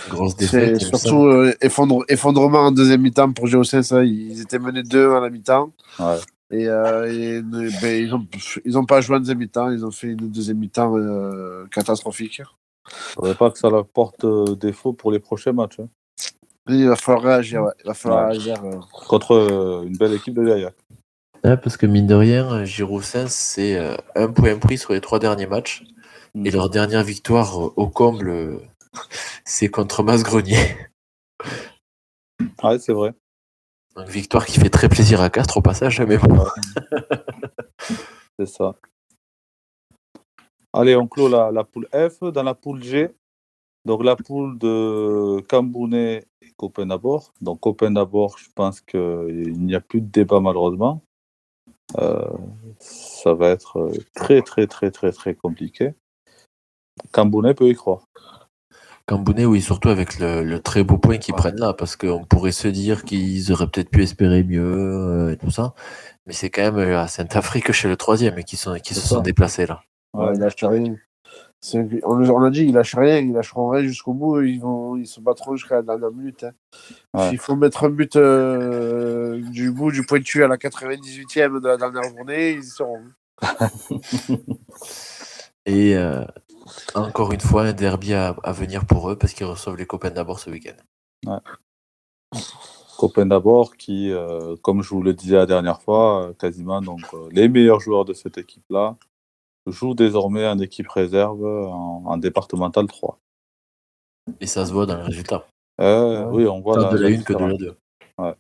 Grosse défaite. C'est surtout effondrement en deuxième mi-temps pour Giroussens. Hein. Ils étaient menés 2 à la mi-temps. Ouais. Et ils n'ont pas joué en deuxième mi-temps. Ils ont fait une deuxième mi-temps catastrophique. Il ne faudrait pas que ça leur porte défaut pour les prochains matchs. Hein. Il va falloir réagir, ouais. Il va falloir réagir. Contre une belle équipe de Gaillac. Ouais, parce que mine de rien, Giroussens, c'est 1 point pris sur les 3 derniers matchs. Et leur dernière victoire au comble, c'est contre Masgrenier. Ouais, c'est vrai. Donc, victoire qui fait très plaisir à Castres au passage, mais bon. C'est ça. Allez, on clôt la poule F. Dans la poule G, donc la poule de Cambounet et Copenhague. Donc Copenhague, je pense qu'il n'y a plus de débat malheureusement. Ça va être très compliqué. Cambounet peut y croire. Cambounet, oui, surtout avec le très beau point qu'ils prennent là, parce qu'on pourrait se dire qu'ils auraient peut-être pu espérer mieux et tout ça. Mais c'est quand même à Saint-Afrique chez le 3e et qui se sont déplacés là. Ouais, il lâche rien. On a dit, ils lâchent rien, ils lâcheront rien jusqu'au bout, ils se battront jusqu'à la dernière minute. Hein. Ouais. S'il faut mettre un but du bout du pointu à la 98e de la dernière journée, ils y seront. Et encore une fois, un derby à venir pour eux parce qu'ils reçoivent les Copenhague d'abord ce week-end. Ouais. Copenhague qui, comme je vous le disais la dernière fois, quasiment donc, les meilleurs joueurs de cette équipe-là jouent désormais en équipe réserve en départemental 3. Et ça se voit dans le résultat. Oui, on voit tant de la 1 que de la 2. Ouais.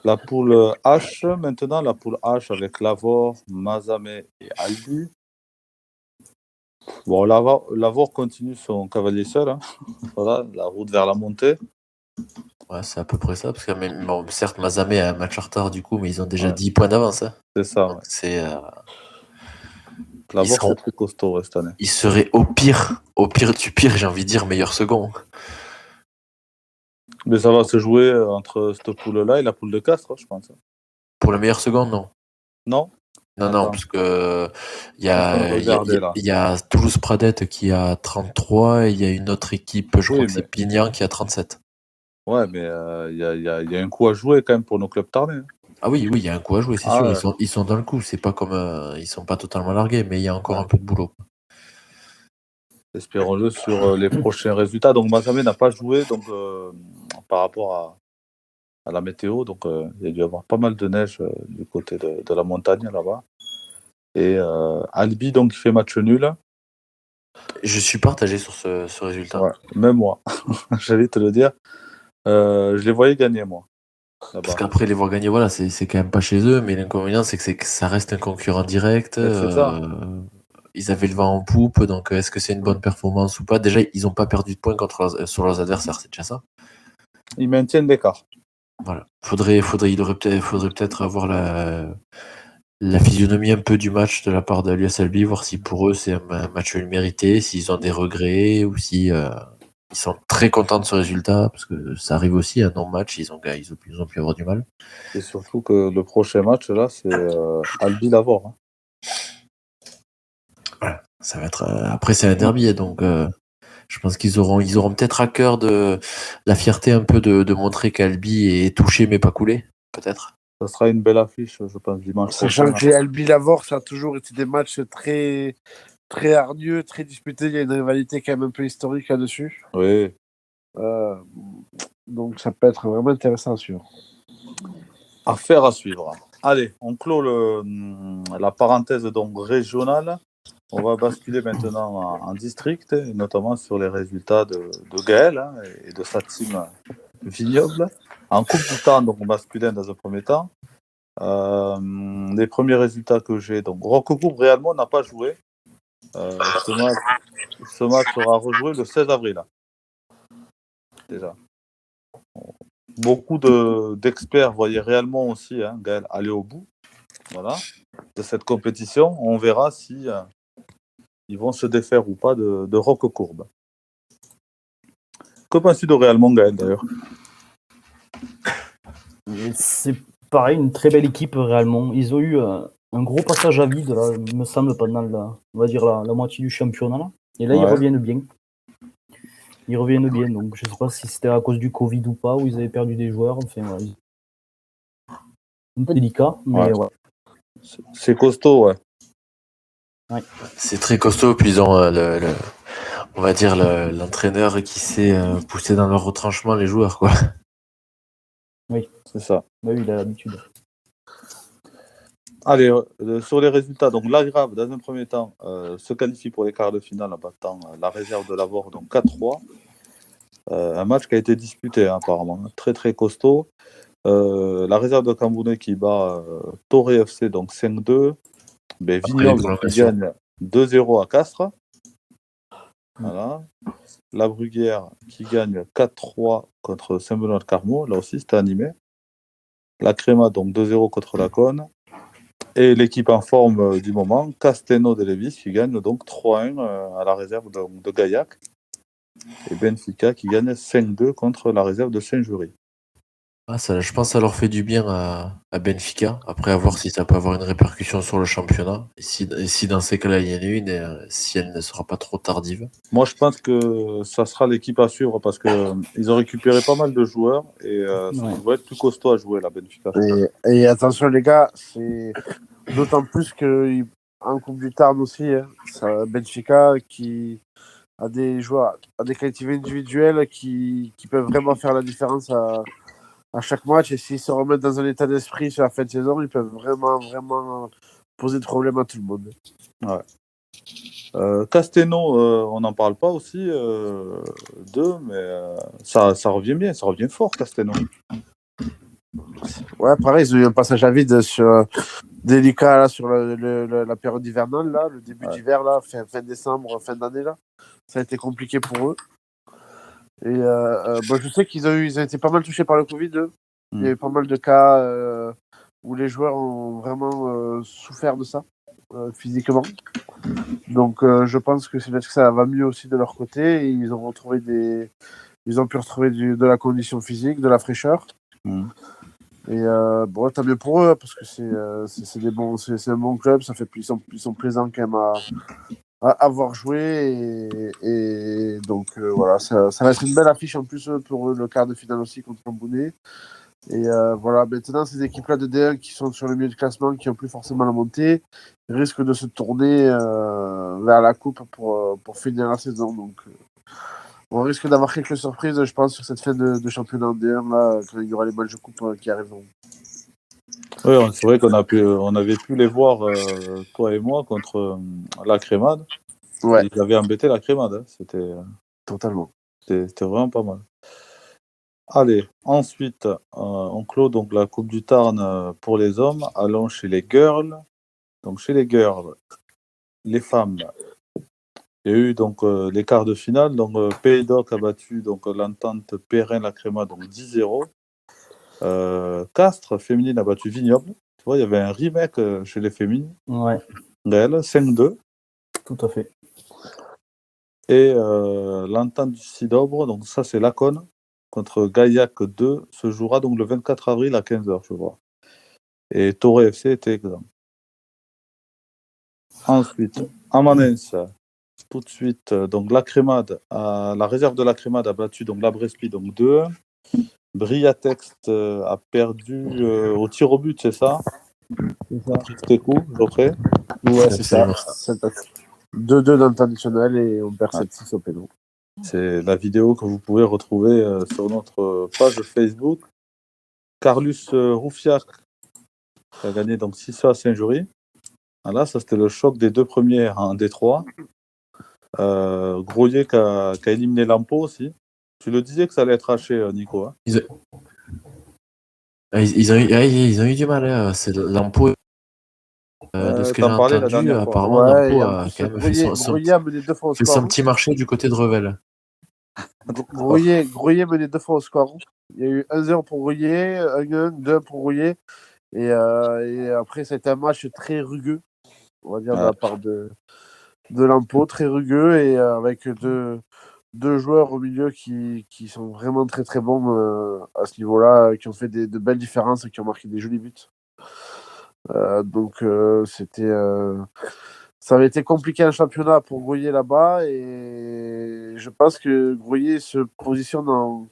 La poule H, maintenant, la poule H avec Lavore, Mazamet et Albi. Bon, Lavore continue son cavalier seul. Hein. Voilà, la route vers la montée. Ouais, c'est à peu près ça. Parce que même, bon, certes, Mazamet a un match en retard du coup, mais ils ont déjà 10 points d'avance. Hein. C'est ça. Donc, ouais. La Ils Vorse, seront- c'est très costaud cette année. Il serait au pire du pire, j'ai envie de dire, meilleur second. Mais ça va se jouer entre cette poule-là et la poule de Castres, je pense. Pour le meilleur second, non. Non? Non, Attends. parce que il y Je suis en train de a, il y a- regarder, là. il y a Toulouse Pradette qui a 33 et il y a une autre équipe, je crois Oui, que mais- c'est Pignan qui a 37. Ouais, mais il y a un coup à jouer quand même pour nos clubs tarnais. Hein. Ah oui, il y a un coup à jouer, c'est Ah sûr. ouais. Ils sont dans le coup. C'est pas comme ils sont pas totalement largués, mais il y a encore Ouais. un peu de boulot. Espérons-le sur les prochains résultats. Donc Mazamet n'a pas joué donc, par rapport à la météo. Donc il y a dû y avoir pas mal de neige du côté de la montagne là-bas. Et Albi, donc, il fait match nul. Je suis partagé sur ce résultat. Ouais, même moi. J'allais te le dire. Je les voyais gagner, moi. Parce Là-bas. qu'après les voir gagner, voilà, c'est quand même pas chez eux, mais l'inconvénient c'est que ça reste un concurrent direct. Mais c'est ça. Ils avaient le vent en poupe, donc est-ce que c'est une bonne performance ou pas? Déjà, ils n'ont pas perdu de points sur leurs adversaires, c'est déjà ça. Ils maintiennent l'écart. Voilà. Faudrait peut-être avoir la physionomie un peu du match de la part de l'US Albi, voir si pour eux c'est un match mérité, s'ils ont des regrets ou si ils sont très contents de ce résultat, parce que ça arrive aussi, un non-match, ils ont pu avoir du mal. Et surtout que le prochain match, là, c'est Albi Lavore. Hein. Voilà. Ça va être après c'est un derby, donc je pense qu'ils auront peut-être à cœur de la fierté un peu de montrer qu'Albi est touché mais pas coulé, peut-être. Ça sera une belle affiche, je pense, dimanche Sachant prochain. que les Albi Lavore, ça a toujours été des matchs très, très hargneux, très disputés. Il y a une rivalité quand même un peu historique là-dessus. Oui. Donc ça peut être vraiment intéressant à suivre. Affaire à suivre. Allez, on clôt la parenthèse donc régionale. On va basculer maintenant en district, et notamment sur les résultats de Gaël hein, et de sa team vignoble. En Coupe du Temps, donc masculin dans un premier temps. Les premiers résultats que j'ai, donc Roquecourt réellement n'a pas joué. Ce match sera rejoué le 16 avril. Déjà. Beaucoup d'experts voyaient réellement aussi hein, Gaël aller au bout voilà, de cette compétition. On verra si ils vont se défaire ou pas de Roquecourt. Que penses-tu de réellement Gaël d'ailleurs? C'est pareil, une très belle équipe réellement. Ils ont eu un gros passage à vide, là, il me semble, pendant on va dire la moitié du championnat. Là. Et là, ils reviennent bien. Ils reviennent bien, donc je sais pas si c'était à cause du Covid ou pas, où ils avaient perdu des joueurs. Enfin, voilà. Un peu délicat, mais ouais. C'est costaud, ouais. C'est très costaud, puis ils ont on va dire l'entraîneur qui sait pousser dans leur retranchement les joueurs, quoi. Oui, c'est ça. Oui, il a l'habitude. Allez, sur les résultats, donc l'Agrave, dans un premier temps, se qualifie pour les quarts de finale en battant la réserve de Lavore, donc 4-3. Un match qui a été disputé, hein, apparemment, très très costaud. La réserve de Cambounet qui bat Toré FC, donc 5-2. Vignoble qui gagne 2-0 à Castres. Voilà. La Bruguière qui gagne 4-3 contre Saint-Benoît-de-Carmaux. Là aussi, c'était animé. La Créma, donc 2-0 contre la Cône. Et l'équipe en forme du moment, Castelnau de Lévis, qui gagne donc 3-1 à la réserve de Gaillac. Et Benfica qui gagne 5-2 contre la réserve de Saint-Jury. Ah, je pense que ça leur fait du bien à Benfica. Après, à voir si ça peut avoir une répercussion sur le championnat. Et si dans ces cas-là, il y en a une, et si elle ne sera pas trop tardive. Moi, je pense que ça sera l'équipe à suivre parce qu'ils ont récupéré pas mal de joueurs et ça va être plus costaud à jouer, la Benfica. Et attention, les gars, c'est d'autant plus qu'en Coupe du Tarn aussi, hein, Benfica qui a des joueurs, a des qualités individuelles qui peuvent vraiment faire la différence à chaque match, et s'ils se remettent dans un état d'esprit sur la fin de saison, ils peuvent vraiment poser de problèmes à tout le monde. Ouais. Castelnau, on n'en parle pas aussi d'eux, mais ça revient bien, ça revient fort, Castelnau. Ouais, pareil, ils ont eu un passage à vide délicat là, sur la période hivernale, là, le début d'hiver, là, fin décembre, fin d'année. Là. Ça a été compliqué pour eux. Et je sais qu'ils ont été pas mal touchés par le Covid. Il y a eu pas mal de cas où les joueurs ont vraiment souffert de ça, physiquement. Donc je pense que c'est peut-être que ça va mieux aussi de leur côté. Ils ont pu retrouver de la condition physique, de la fraîcheur. Et bon, tant mieux pour eux, hein, parce que c'est un bon club. Ils sont plaisants quand même à avoir joué. Et donc voilà, ça va être une belle affiche en plus pour eux, le quart de finale aussi contre Montbounet. Et voilà, maintenant, ces équipes-là de D1 qui sont sur le milieu de classement, qui n'ont plus forcément la montée, risquent de se tourner vers la coupe pour finir la saison. Donc, on risque d'avoir quelques surprises, je pense, sur cette fin de championnat en D1, là, quand il y aura les matchs de coupe qui arriveront. Oui, c'est vrai qu'on avait pu les voir, toi et moi, contre la Crémade. Ouais. Ils avaient embêté la Crémade. Hein. Totalement. C'était vraiment pas mal. Allez, ensuite, on clôt donc la Coupe du Tarn pour les hommes. Allons chez les girls. Donc, chez les girls, les femmes, il y a eu donc les quarts de finale. Donc, Pays d'Oc a battu donc, l'entente Perrin-La Crémade, donc 10-0. Castres féminine a battu Vignoble. Tu vois, il y avait un remake chez les féminines. Ouais. Réel, 5-2. Tout à fait. Et l'entente du Sidobre, donc ça c'est Laconne, contre Gaillac 2, se jouera donc le 24 avril à 15h, je vois. Et Toré FC était exempt. Ensuite, à Manens, tout de suite, donc la réserve de la Crémade a battu donc la Brespi, donc 2-1. Briatex a perdu au tir au but, c'est ça? C'était cool, Geoffrey? Ouais, c'est ça. 2-2 dans le temps additionnel et on perd 7-6 au péno. C'est la vidéo que vous pouvez retrouver sur notre page Facebook. Carlus Roufiac qui a gagné donc 6 à Saint-Jury. Là, ça c'était le choc des deux premiers en D3. Groyer qui a éliminé Lampo aussi. Tu le disais que ça allait être haché, Nico. Hein. Ils ont eu du mal. Hein. C'est Lampo. De ce que j'ai entendu, apparemment, Lampo a quand même fait son petit marché du côté de Revel. Groyer menait 2 fois au score. Il y a eu 1-0 pour Groyer, 1-1, 2 pour Groyer. Et après, ça a été un match très rugueux, on va dire, de la part de Lampo, très rugueux, et avec deux joueurs au milieu qui sont vraiment très très bons à ce niveau-là, qui ont fait de belles différences et qui ont marqué des jolis buts. Donc ça avait été compliqué un championnat pour Groyer là-bas, et je pense que Groyer se positionne en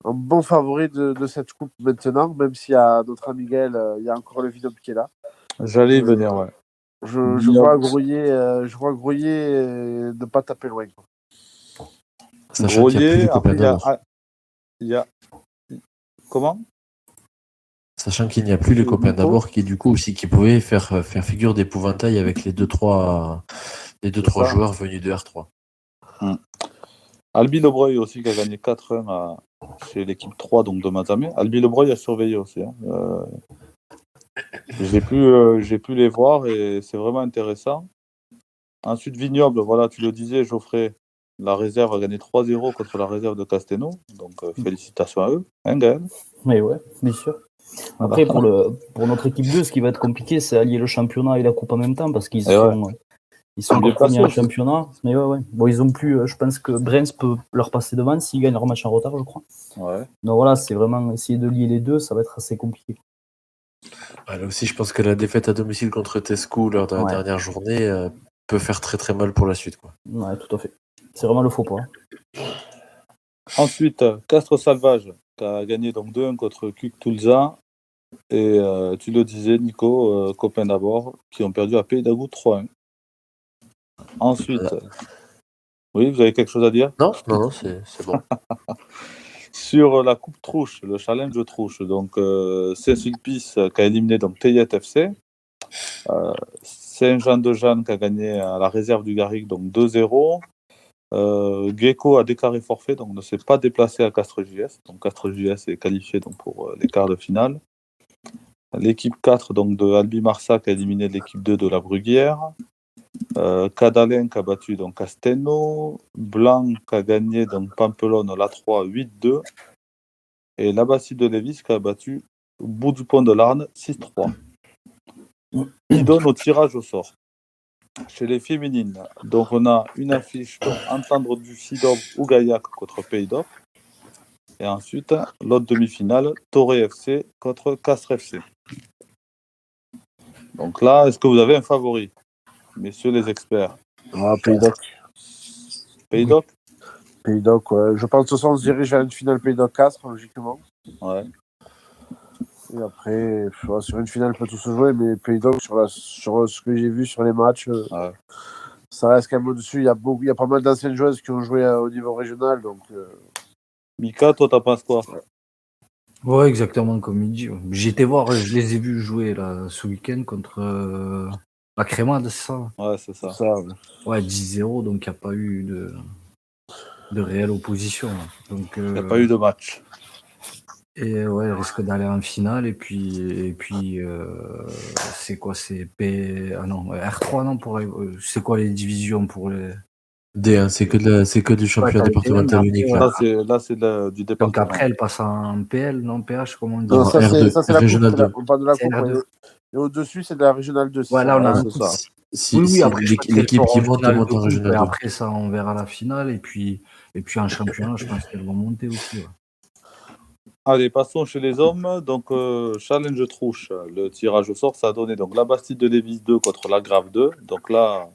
bon favori de cette coupe maintenant, même s'il y a notre ami Gaël, il y a encore le Vignoble qui est là. J'allais y venir, ouais. Je vois Groyer ne pas taper loin. Sachant qu'il n'y a plus les copains d'abord. Comment? Sachant qu'il n'y a plus les copains d'abord qui du coup aussi qui pouvaient faire figure d'épouvantail avec les 2-3 joueurs venus de R3. Albi Lebreuil aussi qui a gagné 4-1 chez l'équipe 3 donc de Matamé. Albi Lebreuil a surveillé aussi. Hein. J'ai pu les voir et c'est vraiment intéressant. Ensuite Vignoble, voilà, tu le disais Geoffrey, la réserve a gagné 3-0 contre la réserve de Castelnau. Donc félicitations à eux, hein Gaël? Mais ouais, bien sûr. Après, pour notre équipe 2, ce qui va être compliqué, c'est allier le championnat et la coupe en même temps, parce qu'ils sont les premiers en championnat. Mais ouais. Bon, ils ont plus. Je pense que Brens peut leur passer devant s'ils gagnent leur match en retard, je crois. Ouais. Donc voilà, c'est vraiment essayer de lier les deux, ça va être assez compliqué. Là aussi, je pense que la défaite à domicile contre Tesco lors de la dernière journée peut faire très très mal pour la suite, quoi. Ouais, tout à fait. C'est vraiment le faux pas. Ensuite, Castres Salvage qui a gagné donc 2-1 contre Kuk Tulsa. Et tu le disais, Nico, copains d'abord, qui ont perdu à Pays d'Agou 3-1. Ensuite, oui, vous avez quelque chose à dire? Non, c'est bon. Sur la Coupe Trouche, le challenge Trouche, donc Saint-Sulpice qui a éliminé donc Teyet FC. Saint-Jean-de-Jeanne qui a gagné à la réserve du Garrigue, donc 2-0. Gecko a déclaré forfait, donc ne s'est pas déplacé à Castres JS. Donc Castres JS est qualifié donc, pour les quarts de finale. L'équipe 4 donc, de Albi Marsac a éliminé l'équipe 2 de la Bruguière. Cadalen qui a battu donc Castelnau. Blanc qui a gagné donc Pampelonne la 3 8-2. Et l'Abbassie de Lévis qui a battu Bout du Pont de Larne 6-3. Qui donne au tirage au sort. Chez les féminines, donc on a une affiche, donc Entendre du Sidov ou Gaillac contre Pays d'Oc. Et ensuite, l'autre demi-finale, Toré FC contre Castres FC. Donc là, est-ce que vous avez un favori, messieurs les experts? Pays d'Oc. Pays d'Oc? Pays d'Oc, ouais. Je pense que ce soir, on se dirige vers une finale Pays d'Oc Castres, logiquement. Ouais. Et après, sur une finale, peut tout se jouer, mais Pays d'Oc, sur ce que j'ai vu sur les matchs, Ouais. ça reste quand même au-dessus. Il y a pas mal d'anciennes joueuses qui ont joué au niveau régional, donc. Mika, toi, t'as pensé quoi? Ouais, exactement comme il dit. J'ai été voir, je les ai vus jouer là, ce week-end contre la Crémade, c'est ça? Ouais, c'est ça. Ouais. Ouais, 10-0, donc il n'y a pas eu de réelle opposition. Donc, Il n'y a pas eu de match. Et ouais, elle risque d'aller en finale. Et puis c'est quoi? C'est Ah non, R3, non pour c'est quoi les divisions pour les. D1, c'est que du championnat Ouais, départemental D1, unique. ouais. Là, c'est du département. Donc après, elle passe en PL, non PH, comment on dit? Non, ça, R2, c'est la régional coupe. 2. On parle de la C'est coupe. R2. Et au-dessus, c'est de la régionale 2. Ouais, là, on a c'est ça. Oui, après, l'équipe qui monte en coupe, régional et 2. après ça, on verra la finale. Et puis en championnat, je pense qu'elles vont monter aussi. Ouais. Allez, passons chez les hommes. Donc, challenge trouche. Le tirage au sort, ça a donné donc la Bastide de Lévis 2 contre la Grave 2. Donc là,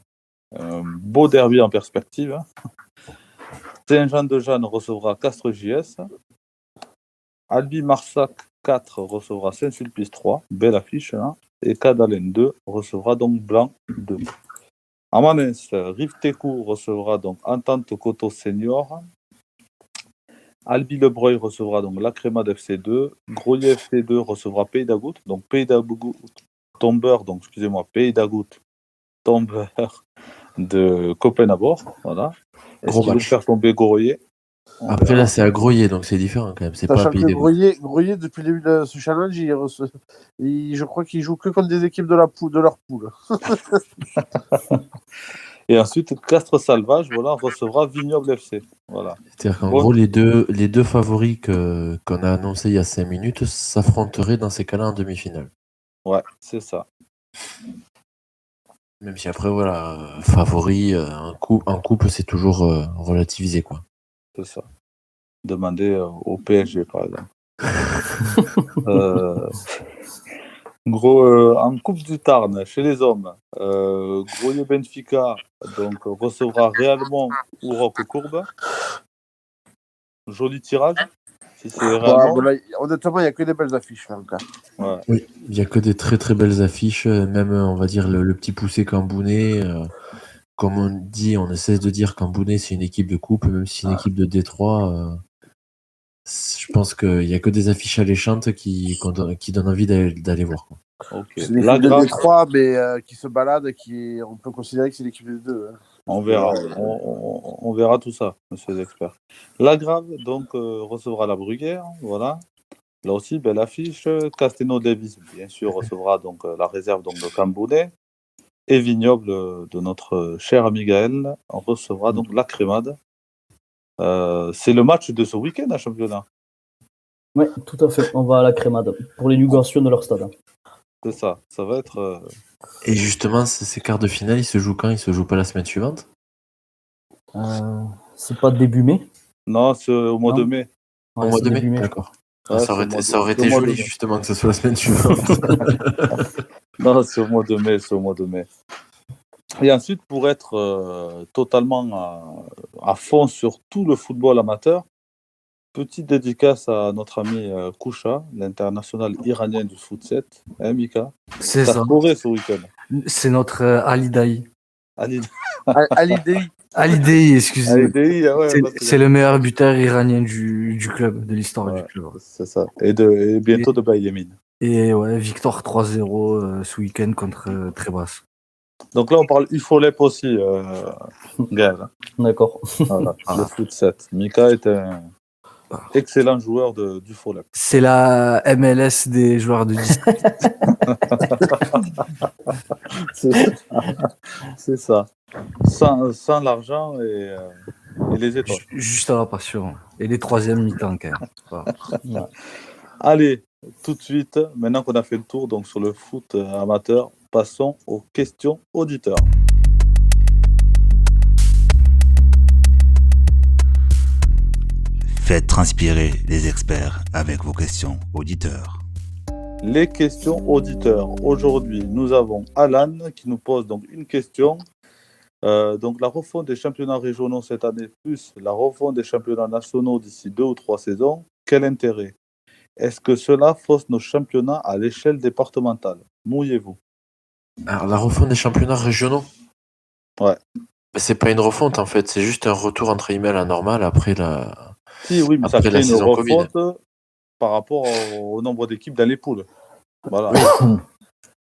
beau derby en perspective. Saint-Jean-de-Jeanne recevra Castres JS. Albi Marsac 4 recevra Saint-Sulpice 3. Belle affiche. Hein. Et Cadalen 2 recevra donc Blanc 2. À Manens, Rive-Técou recevra donc Entente Coteau Senior. Albi Le Breuil recevra donc la Crémade FC2. Grolier FC2 recevra Pays d'Agout. Donc Pays d'Agout, tombeur, donc excusez-moi, Pays d'Agout, tombeur de Copenhague. Voilà. Est-ce qu'ils vont faire tomber Grolier? Après, là, c'est à Groyer, donc c'est différent quand même. C'est pas Sachant à Pays que d'Agout. Groyer, depuis le début de ce challenge, je crois qu'il joue que contre des équipes de leur poule. Et ensuite, Castres Salvage recevra Vignoble FC. Voilà. C'est-à-dire qu'en gros, les deux favoris qu'on a annoncés il y a 5 minutes s'affronteraient dans ces cas-là en demi-finale. Ouais, c'est ça. Même si après, voilà, favori en coupe, c'est toujours relativisé, quoi. C'est ça. Demandez au PSG, par exemple. En Coupe du Tarn, chez les hommes, Groyer Benfica donc, recevra réellement ou Rock Courbe. Joli tirage. Si c'est réellement. Honnêtement, il n'y a que des belles affiches. Là, encore. Ouais. Oui, il n'y a que des très très belles affiches, même on va dire le petit poussé Cambounet. Comme on dit, on essaie de dire Cambounet c'est une équipe de coupe, même si c'est une équipe de Détroit. Je pense qu'il n'y a que des affiches alléchantes qui donnent envie d'aller voir. Quoi. Okay. C'est l'équipe de Détroit, mais qui se balade, on peut considérer que c'est l'équipe des deux. Hein. On verra. On verra tout ça, monsieur l'expert. La Grave, donc, recevra la Bruguière. Voilà. Là aussi, belle affiche. Castelnau Davis, bien sûr, recevra donc la réserve donc, de Cambounet. Et Vignoble de notre cher ami Gaël recevra donc la Crémade. C'est le match de ce week-end à championnat. Oui, tout à fait. On va à la Crémade pour l'inauguration de leur stade. C'est ça. Ça va être. Et justement, ces quarts de finale, ils se jouent quand? Ils se jouent pas la semaine suivante? C'est pas début mai? Non, c'est au mois de mai. Ouais, au mois de mai, mai. d'accord. Ouais, ça aurait été joli justement que ce soit la semaine suivante. Non, c'est au mois de mai. Et ensuite, pour être totalement à fond sur tout le football amateur, petite dédicace à notre ami Koucha, l'international iranien du foot 7. Hein, Mika? C'est T'as ça. scoré ce week-end. C'est notre Ali Daï. Ali Daï, excusez-moi. Ouais, c'est le meilleur buteur iranien du club, de l'histoire du club. C'est ça. Et bientôt de Bayémine. Et ouais, victoire 3-0 ce week-end contre Trébas. Donc là, on parle UFOLEP aussi, Gaël. D'accord. Voilà, le foot 7. Mika est un excellent joueur du FOLEP. C'est la MLS des joueurs de district. C'est ça. Sans l'argent et les étoiles. Juste à la passion. Et les troisièmes mi-temps, quand même. Voilà. Allez, tout de suite, maintenant qu'on a fait le tour donc, sur le foot amateur, passons aux questions auditeurs. Faites transpirer les experts avec vos questions auditeurs. Les questions auditeurs. Aujourd'hui, nous avons Alan qui nous pose donc une question. Donc la refonte des championnats régionaux cette année plus la refonte des championnats nationaux d'ici 2 ou 3 saisons, quel intérêt? Est-ce que cela fausse nos championnats à l'échelle départementale? Mouillez-vous. Alors, la refonte des championnats régionaux? Ouais. Mais c'est pas une refonte en fait, c'est juste un retour entre guillemets à la normale après la, Si, oui, mais ça après crée la une saison Covid. refonte par rapport au nombre d'équipes dans les poules. Voilà.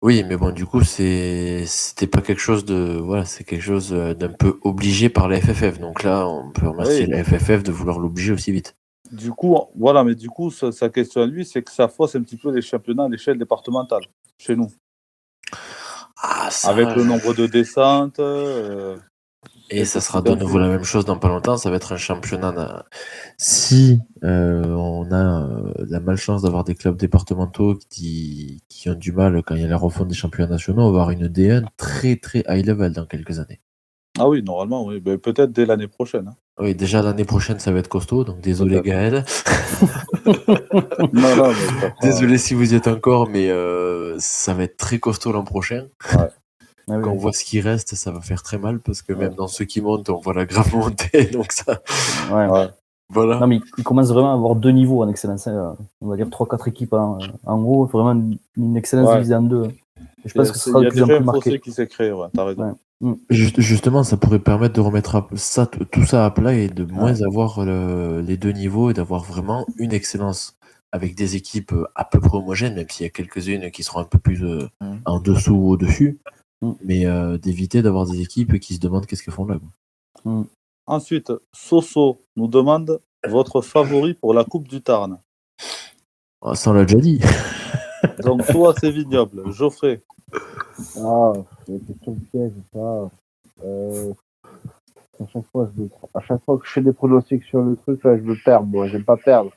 Oui, mais bon, du coup, c'était pas quelque chose de, voilà, c'est quelque chose d'un peu obligé par la FFF. Donc là, on peut remercier Oui. la FFF de vouloir l'obliger aussi vite. Du coup, voilà, mais du coup, sa question à lui, c'est que ça fausse un petit peu les championnats à l'échelle départementale, chez nous. Ah, ça, Avec le nombre de descentes. et ça sera de quelques nouveau la même chose dans pas longtemps. Ça va être un championnat. Si on a la malchance d'avoir des clubs départementaux qui ont du mal quand il y a la refonte des championnats nationaux, on va avoir une D1 très très high level dans quelques années. Ah oui, normalement, oui. Ben, peut-être dès l'année prochaine. Hein. Oui, déjà l'année prochaine, ça va être costaud. Donc désolé Gaël. Non, mais ça fera- Désolé si vous y êtes encore, mais ça va être très costaud l'an prochain. Ouais. Ah oui. Quand on voit ce qui reste, ça va faire très mal parce que même dans ceux qui montent, on voit la grave montée. Donc ça, Ouais. Ouais. voilà. Non, mais il commence vraiment à avoir deux niveaux en excellence. On va dire 3-4 équipes en haut, vraiment une excellence Ouais. divisée en deux. Et je pense que ce sera Il y de a plus en déjà plus un fossé marqué. qui s'est créé, ouais, t'as raison. Ouais. Justement, ça pourrait permettre de remettre tout ça à plat et de moins avoir les deux niveaux et d'avoir vraiment une excellence avec des équipes à peu près homogènes, même s'il y a quelques-unes qui seront un peu plus en dessous ou au-dessus, mais d'éviter d'avoir des équipes qui se demandent qu'est-ce qu'elles font là. Ensuite, Soso nous demande votre favori pour la Coupe du Tarn. Ah, ça, on l'a déjà dit. Donc, toi, c'est Vignoble. Geoffrey. Ah, c'est une question piège, ça. À chaque fois que je fais des pronostics sur le truc, là, je me perds, moi. J'aime pas perdre.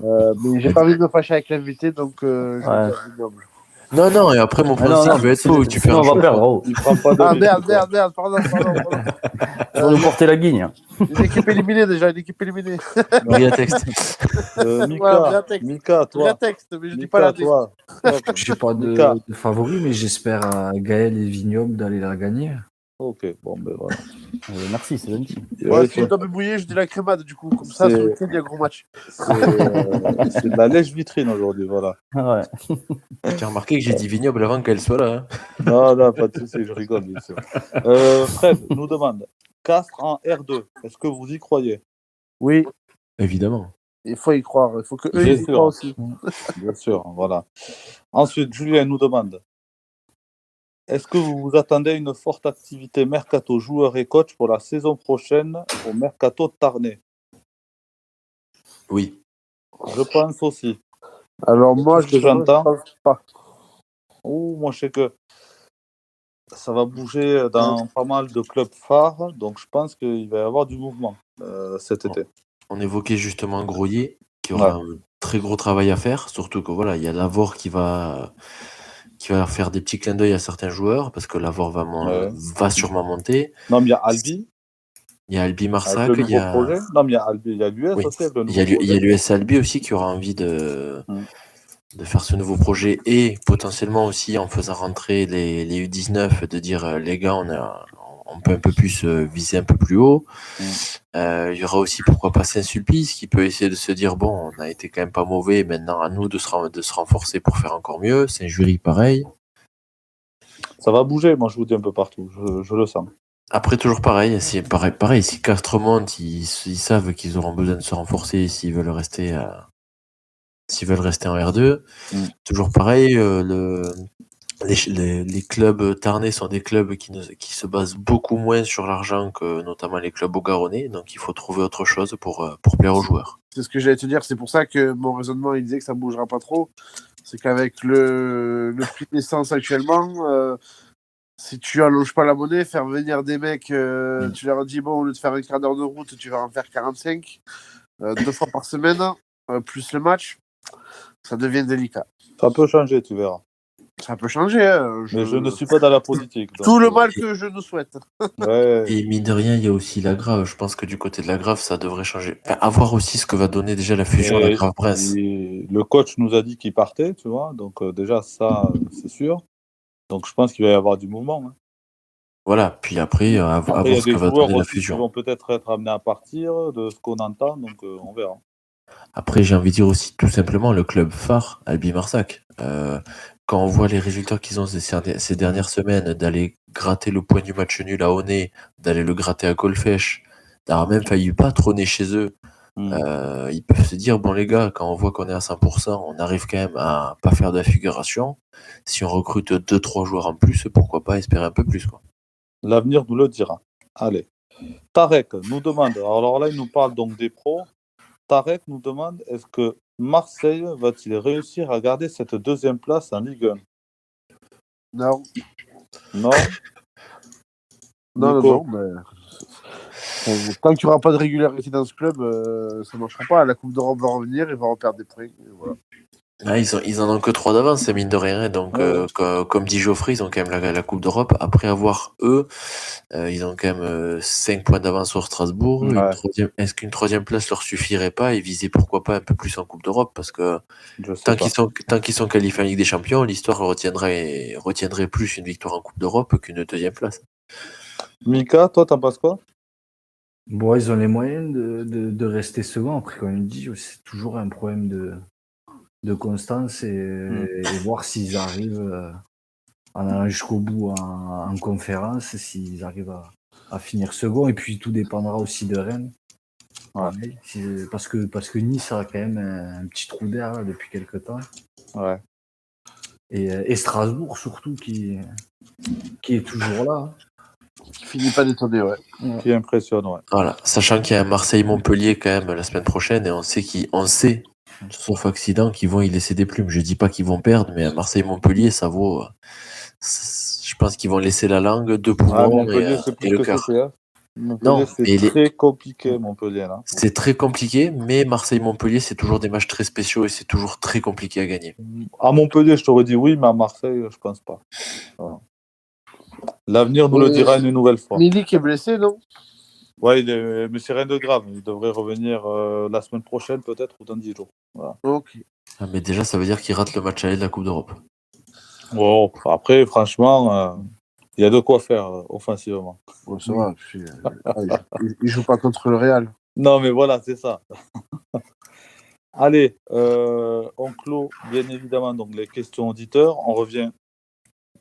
Mais j'ai pas envie de me fâcher avec l'invité, donc je vais dire Vignoble. Non, et après mon pronostic va être faux. Tu fais Sinon, un on va choix. perdre. Oh. Il prend pas de Ah, risque, quoi. merde, pardon. Tu vas nous porter la guigne. Une équipe éliminée déjà, une équipe éliminée. Maria texte. Voilà, Mika, Vrai toi. texte, mais je dis pas la Mika, toi. J'ai pas Mika. de favori, mais j'espère à Gaël et Vignoble d'aller la gagner. Ok, bon, ben voilà. Merci, c'est gentil. Ouais, si je dois me mouiller, je dis la crémade, du coup. Comme ça, sur le week-end, il y a un gros match. C'est de la lèche vitrine aujourd'hui, voilà. Ouais. Tu as remarqué que j'ai dit Vignoble avant qu'elle soit là. Hein. Non, pas de souci, je rigole, bien sûr. Fred nous demande Castres en R2, est-ce que vous y croyez? Oui, Évidemment. il faut y croire. Il faut que eux Bien ils y sûr. croient aussi. Bien sûr, voilà. Ensuite, Julien nous demande est-ce que vous vous attendez à une forte activité mercato joueurs et coach pour la saison prochaine au mercato tarnais? Oui. Je pense aussi. Alors moi, Ce que j'entends. pense pas. Moi, je sais que ça va bouger dans pas mal de clubs phares, donc je pense qu'il va y avoir du mouvement cet été. On évoquait justement Groyer, qui aura un très gros travail à faire, surtout que voilà, il y a Lavore qui va faire des petits clins d'œil à certains joueurs, parce que Lavore va sûrement monter. Non, mais il y a Albi. Il y a Albi Marsac, Avec le nouveau projet. Non, mais il y a Albi, il y a l'US Oui. aussi. Avec le Il y a nouveau projet. l'US Albi aussi qui aura envie de faire ce nouveau projet et potentiellement aussi en faisant rentrer les U19, de dire les gars, on peut un peu plus viser un peu plus haut. Il y aura aussi pourquoi pas Saint-Sulpice qui peut essayer de se dire bon, on a été quand même pas mauvais, maintenant à nous de se renforcer pour faire encore mieux. Saint-Jury pareil. Ça va bouger, moi je vous dis un peu partout, je le sens. Après toujours pareil, si Castres monte, ils savent qu'ils auront besoin de se renforcer s'ils veulent rester en R2. Toujours pareil, les clubs tarnais sont des clubs qui se basent beaucoup moins sur l'argent que notamment les clubs haut-garonnais, donc il faut trouver autre chose pour plaire aux joueurs. C'est ce que j'allais te dire, c'est pour ça que mon raisonnement il disait que ça bougera pas trop. C'est qu'avec le prix de l'essence actuellement, si tu allonges pas la monnaie, faire venir des mecs, tu leur dis bon, au lieu de faire un quart d'heure de route, tu vas en faire 45 2 fois par semaine, plus le match, ça devient délicat. Ça peut changer, tu verras. Ça peut changer. Hein. Mais je ne suis pas dans la politique. Donc, Tout le mal que je nous souhaite. ouais. Et mine de rien, il y a aussi la Grave. Je pense que du côté de la Grave, ça devrait changer. Enfin, à voir aussi ce que va donner déjà la fusion la Grave-Bresse. Et le coach nous a dit qu'il partait, tu vois. Donc déjà, ça, c'est sûr. Donc je pense qu'il va y avoir du mouvement. Hein. Voilà, puis après, à Après, il y voir a ce des que va joueurs donner la aussi qui fusion. vont peut-être être amenés à partir de ce qu'on entend. Donc on verra. Après, j'ai envie de dire aussi tout simplement le club phare, Albi Marsac. Quand on voit les résultats qu'ils ont ces dernières semaines, d'aller gratter le point du match nul à Oné, d'aller le gratter à Golfech, d'avoir même failli patronner chez eux, ils peuvent se dire, bon les gars, quand on voit qu'on est à 100%, on arrive quand même à pas faire de la figuration. Si on recrute 2-3 joueurs en plus, pourquoi pas espérer un peu plus, quoi. L'avenir nous le dira. Allez. Tarek nous demande, alors là, il nous parle donc des pros. Tarek nous demande, est-ce que Marseille va-t-il réussir à garder cette deuxième place en Ligue 1 ? Non. Non. Non, mais... Tant qu'il n'y aura pas de régularité dans ce club, ça ne marchera pas. La Coupe d'Europe va revenir et va reperdre des points. Et voilà. Ah, ils en ont que 3 d'avance, c'est mine de rien. Donc, comme dit Geoffrey, ils ont quand même la Coupe d'Europe. Après avoir eux, ils ont quand même 5 points d'avance sur Strasbourg. Ouais. Est-ce qu'une troisième place leur suffirait pas et viser pourquoi pas un peu plus en Coupe d'Europe? Parce que tant qu'ils sont qualifiés en Ligue des Champions, l'histoire retiendrait plus une victoire en Coupe d'Europe qu'une deuxième place. Mika, toi, t'en penses quoi ? Bon, ils ont les moyens de rester second. Après, comme il dit, c'est toujours un problème de constance et voir s'ils arrivent en allant jusqu'au bout en conférence, s'ils arrivent à finir second. Et puis, tout dépendra aussi de Rennes. Ouais. Parce que Nice a quand même un petit trou d'air là, depuis quelques temps. Ouais. Et Strasbourg, surtout, qui est toujours là. Qui finit pas d'étonner, ouais. Qui impressionne, ouais. Voilà, sachant qu'il y a un Marseille-Montpellier quand même la semaine prochaine et on sait, sauf accident, qu'ils vont y laisser des plumes. Je dis pas qu'ils vont perdre, mais à Marseille-Montpellier, ça vaut. Je pense qu'ils vont laisser la langue, 2 poumons Montpellier, c'est et plus le que cœur. c'était. Hein. Montpellier, Non, c'est très compliqué, Montpellier. Là. C'est très compliqué, mais Marseille-Montpellier, c'est toujours des matchs très spéciaux et c'est toujours très compliqué à gagner. À Montpellier, je t'aurais dit oui, mais à Marseille, je pense pas. Voilà. L'avenir nous le dira une nouvelle fois. Milik est blessé, non ? Ouais, mais c'est rien de grave. Il devrait revenir la semaine prochaine, peut-être, ou dans 10 jours. Voilà. Ok. Ah, mais déjà, ça veut dire qu'il rate le match aller de la Coupe d'Europe. Bon, après, franchement, il y a de quoi faire offensivement. Bon, ça va. Il joue pas contre le Real. Non, mais voilà, c'est ça. Allez, on clôt bien évidemment donc, les questions auditeurs. On revient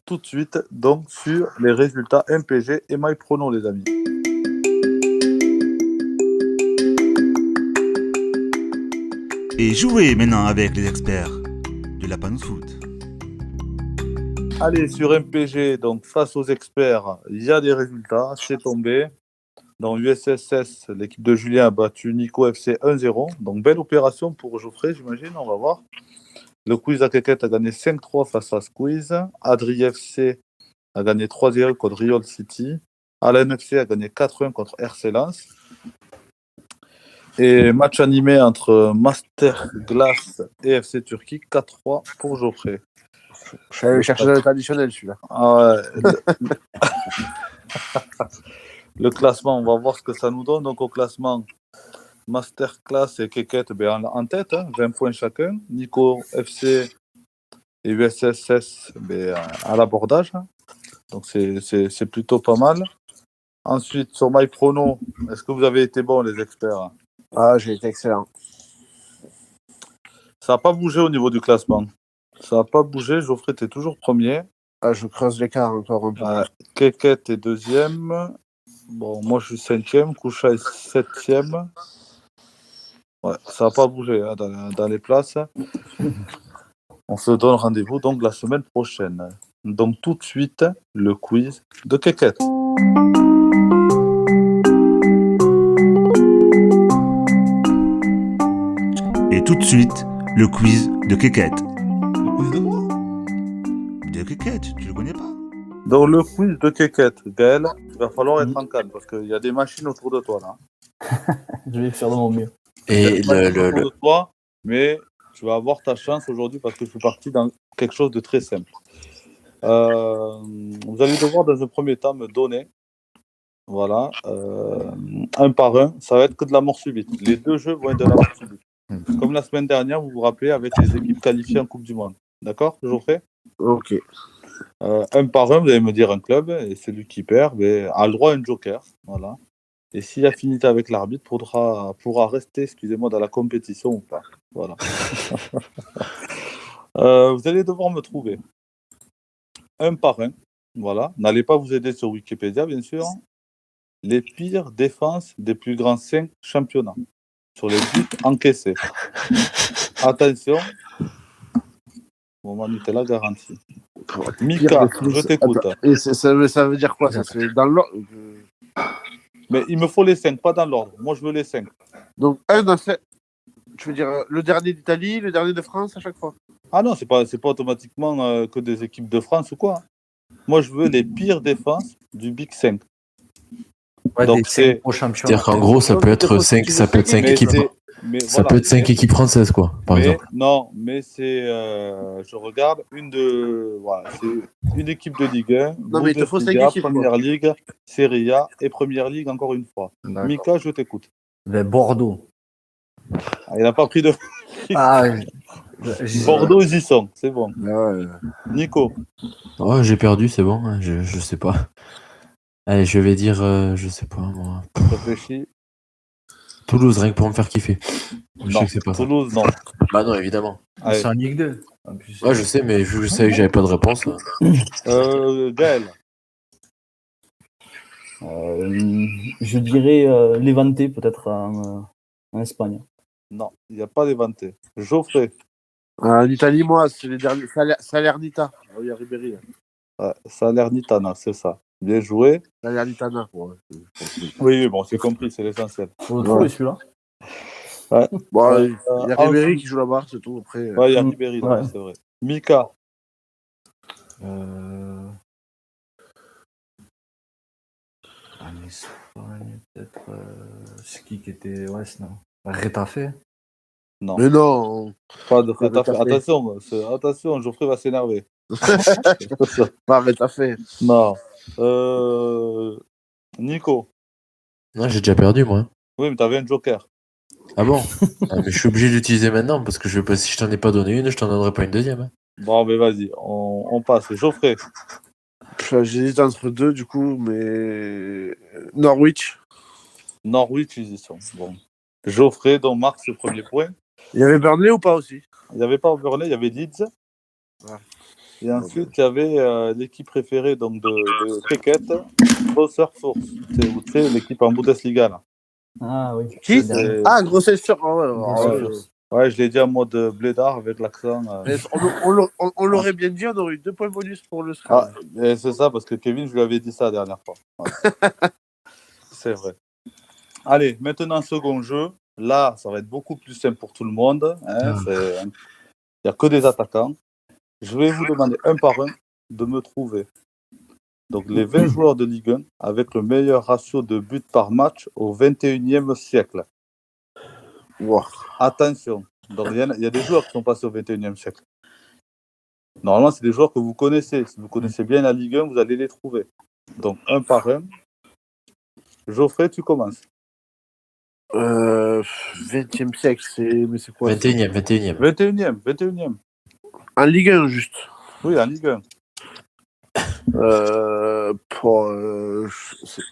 tout de suite donc, sur les résultats MPG et MyProno, les amis. Et jouez maintenant avec les experts de la Panous Foot. Allez, sur MPG, donc face aux experts, il y a des résultats, c'est tombé. Dans USSS, l'équipe de Julien a battu Nico FC 1-0. Donc, belle opération pour Geoffrey, j'imagine, on va voir. Le Quiz à Quéquette a gagné 5-3 face à Squeeze. Adri FC a gagné 3-0 contre Riol City. Alain FC a gagné 4-1 contre RC Lens. Et match animé entre Masterglass et FC Turquie, 4-3 pour Geoffrey. Je suis allé chercher dans le traditionnel, celui-là. Ah ouais. Le classement, on va voir ce que ça nous donne. Donc, au classement, Masterclass et Keket en tête, 20 points chacun. Nico FC et USSS à l'abordage. Donc, c'est plutôt pas mal. Ensuite, sur MyProno, est-ce que vous avez été bons, les experts ? Ah, j'ai été excellent. Ça n'a pas bougé au niveau du classement. Ça n'a pas bougé. Geoffrey, tu es toujours premier. Ah, je creuse l'écart encore un peu. Keket est deuxième. Bon, moi, je suis 5e. Koucha est 7e. Ouais, ça n'a pas bougé hein, dans les places. On se donne rendez-vous donc la semaine prochaine. Donc, tout de suite, le quiz de Keket. Et tout de suite, le quiz de Keket. Le quiz de quoi ? De Keket, tu le connais pas ? Donc, le quiz de Keket. Gaël, il va falloir être en calme parce qu'il y a des machines autour de toi là. Je vais faire de mon mieux. Et de toi, mais tu vas avoir ta chance aujourd'hui parce que je suis parti dans quelque chose de très simple. Vous allez devoir, dans un premier temps, me donner, voilà, un par un. Ça va être que de la mort subite. Les 2 jeux vont être de la mort subite. Comme la semaine dernière, vous vous rappelez, avec les équipes qualifiées en Coupe du Monde. D'accord, Geoffrey? Ok. Un par un, vous allez me dire un club, et celui qui perd a le droit à un joker. Voilà. Et s'il y a affinité avec l'arbitre, pourra rester, excusez-moi, dans la compétition ou pas. Voilà. Vous allez devoir me trouver un par un. Voilà. N'allez pas vous aider sur Wikipédia, bien sûr. Les pires défenses des plus grands 5 championnats sur les buts encaissés. Attention. Moment Nutella garanti. Mika, je t'écoute. Attends, et ça veut dire quoi ça? C'est dans l'ordre. Mais il me faut les 5, pas dans l'ordre. Moi, je veux les 5. Donc, un dans 7. Tu veux dire le dernier d'Italie, le dernier de France à chaque fois? Ah non, c'est pas automatiquement que des équipes de France ou quoi. Moi, je veux les pires défenses du Big 5. Ouais, Donc, des c'est- 5 au championnat. C'est-à-dire qu'en gros, ça peut être 5 Mais équipes. Ça peut être 5 équipes françaises, quoi, par exemple. Non, mais c'est. Je regarde voilà, c'est une équipe de Ligue 1, Non, mais il te faut 5 Bundesliga, équipes, Première Ligue, Serie A et Première Ligue encore une fois. D'accord. Mika, je t'écoute. Ben, Bordeaux. Ah, il n'a pas pris de. Ah, Bordeaux, ils y sont, c'est bon. Ouais. Nico, Oh, j'ai perdu, c'est bon, hein, je sais pas. Allez, je vais dire, je sais pas, moi. réfléchis. Toulouse, rien que pour me faire kiffer. Je Non, sais que c'est pas ça. Toulouse, non. Bah non, évidemment. Allez. c'est en Ligue 2. En plus. Ouais, je sais, mais vu que je savais que j'avais pas de réponse. Gaël, Je dirais Levante, peut-être en Espagne. non, il n'y a pas d'éventé. Geoffrey, En Italie, moi, c'est les derniers. Salernitana. Ah oui, à Ribéry. ouais, Salernitana, c'est ça. Bien joué. Salernitana. Ouais. Oui, bon, c'est compris, c'est l'essentiel. Faut le trouver celui-là. Bon, il y a Ribéry ensuite- qui joue là-bas, c'est tout. Après, Ouais, il y a Ribéry, là, Ouais. c'est vrai. Mika, En Espagne, peut-être. C'est qui était. Ouais, c'est non. Retafe. non. Mais non, Pas de Retafe. Attention, Geoffrey va s'énerver. pas Retafe. Non. Nico, Non, j'ai déjà perdu, moi. oui, mais t'avais un joker. Ah bon? Ah, mais je suis obligé d'utiliser maintenant parce que si je t'en ai pas donné une, je t'en donnerai pas une deuxième. Hein. Bon, mais vas-y, on passe. Geoffrey, J'hésite entre 2, du coup, mais. Norwich. Norwich, ils y sont. Bon. Geoffrey, donc marque ce premier point. Il y avait Burnley ou pas aussi? Il n'y avait pas Burnley, il y avait Leeds. Ouais. Et ensuite, il y avait l'équipe préférée donc, de cricket, Grosser Force. C'est l'équipe en Bundesliga. Là. Ah oui. Qui? C'est- Ah, grossesse sur. Ouais, je l'ai dit en mode blédard avec l'accent. On l'aurait bien dit, on aurait eu 2 points bonus pour le Ah, Scrabble. et c'est ça, parce que Kevin, je lui avais dit ça la dernière fois. Ouais. C'est vrai. Allez, maintenant, second jeu. Là, ça va être beaucoup plus simple pour tout le monde. Hein, il n'y a que des attaquants. Je vais vous demander un par un de me trouver donc, les 20 joueurs de Ligue 1 avec le meilleur ratio de buts par match au 21e siècle. Wow. Attention, donc, il y a des joueurs qui sont passés au 21e siècle. Normalement, c'est des joueurs que vous connaissez. Si vous connaissez bien la Ligue 1, vous allez les trouver. Donc, un par un. Geoffrey, tu commences. 20e siècle, mais c'est quoi? 21e. 21e. En Ligue 1, juste. Oui, en Ligue 1.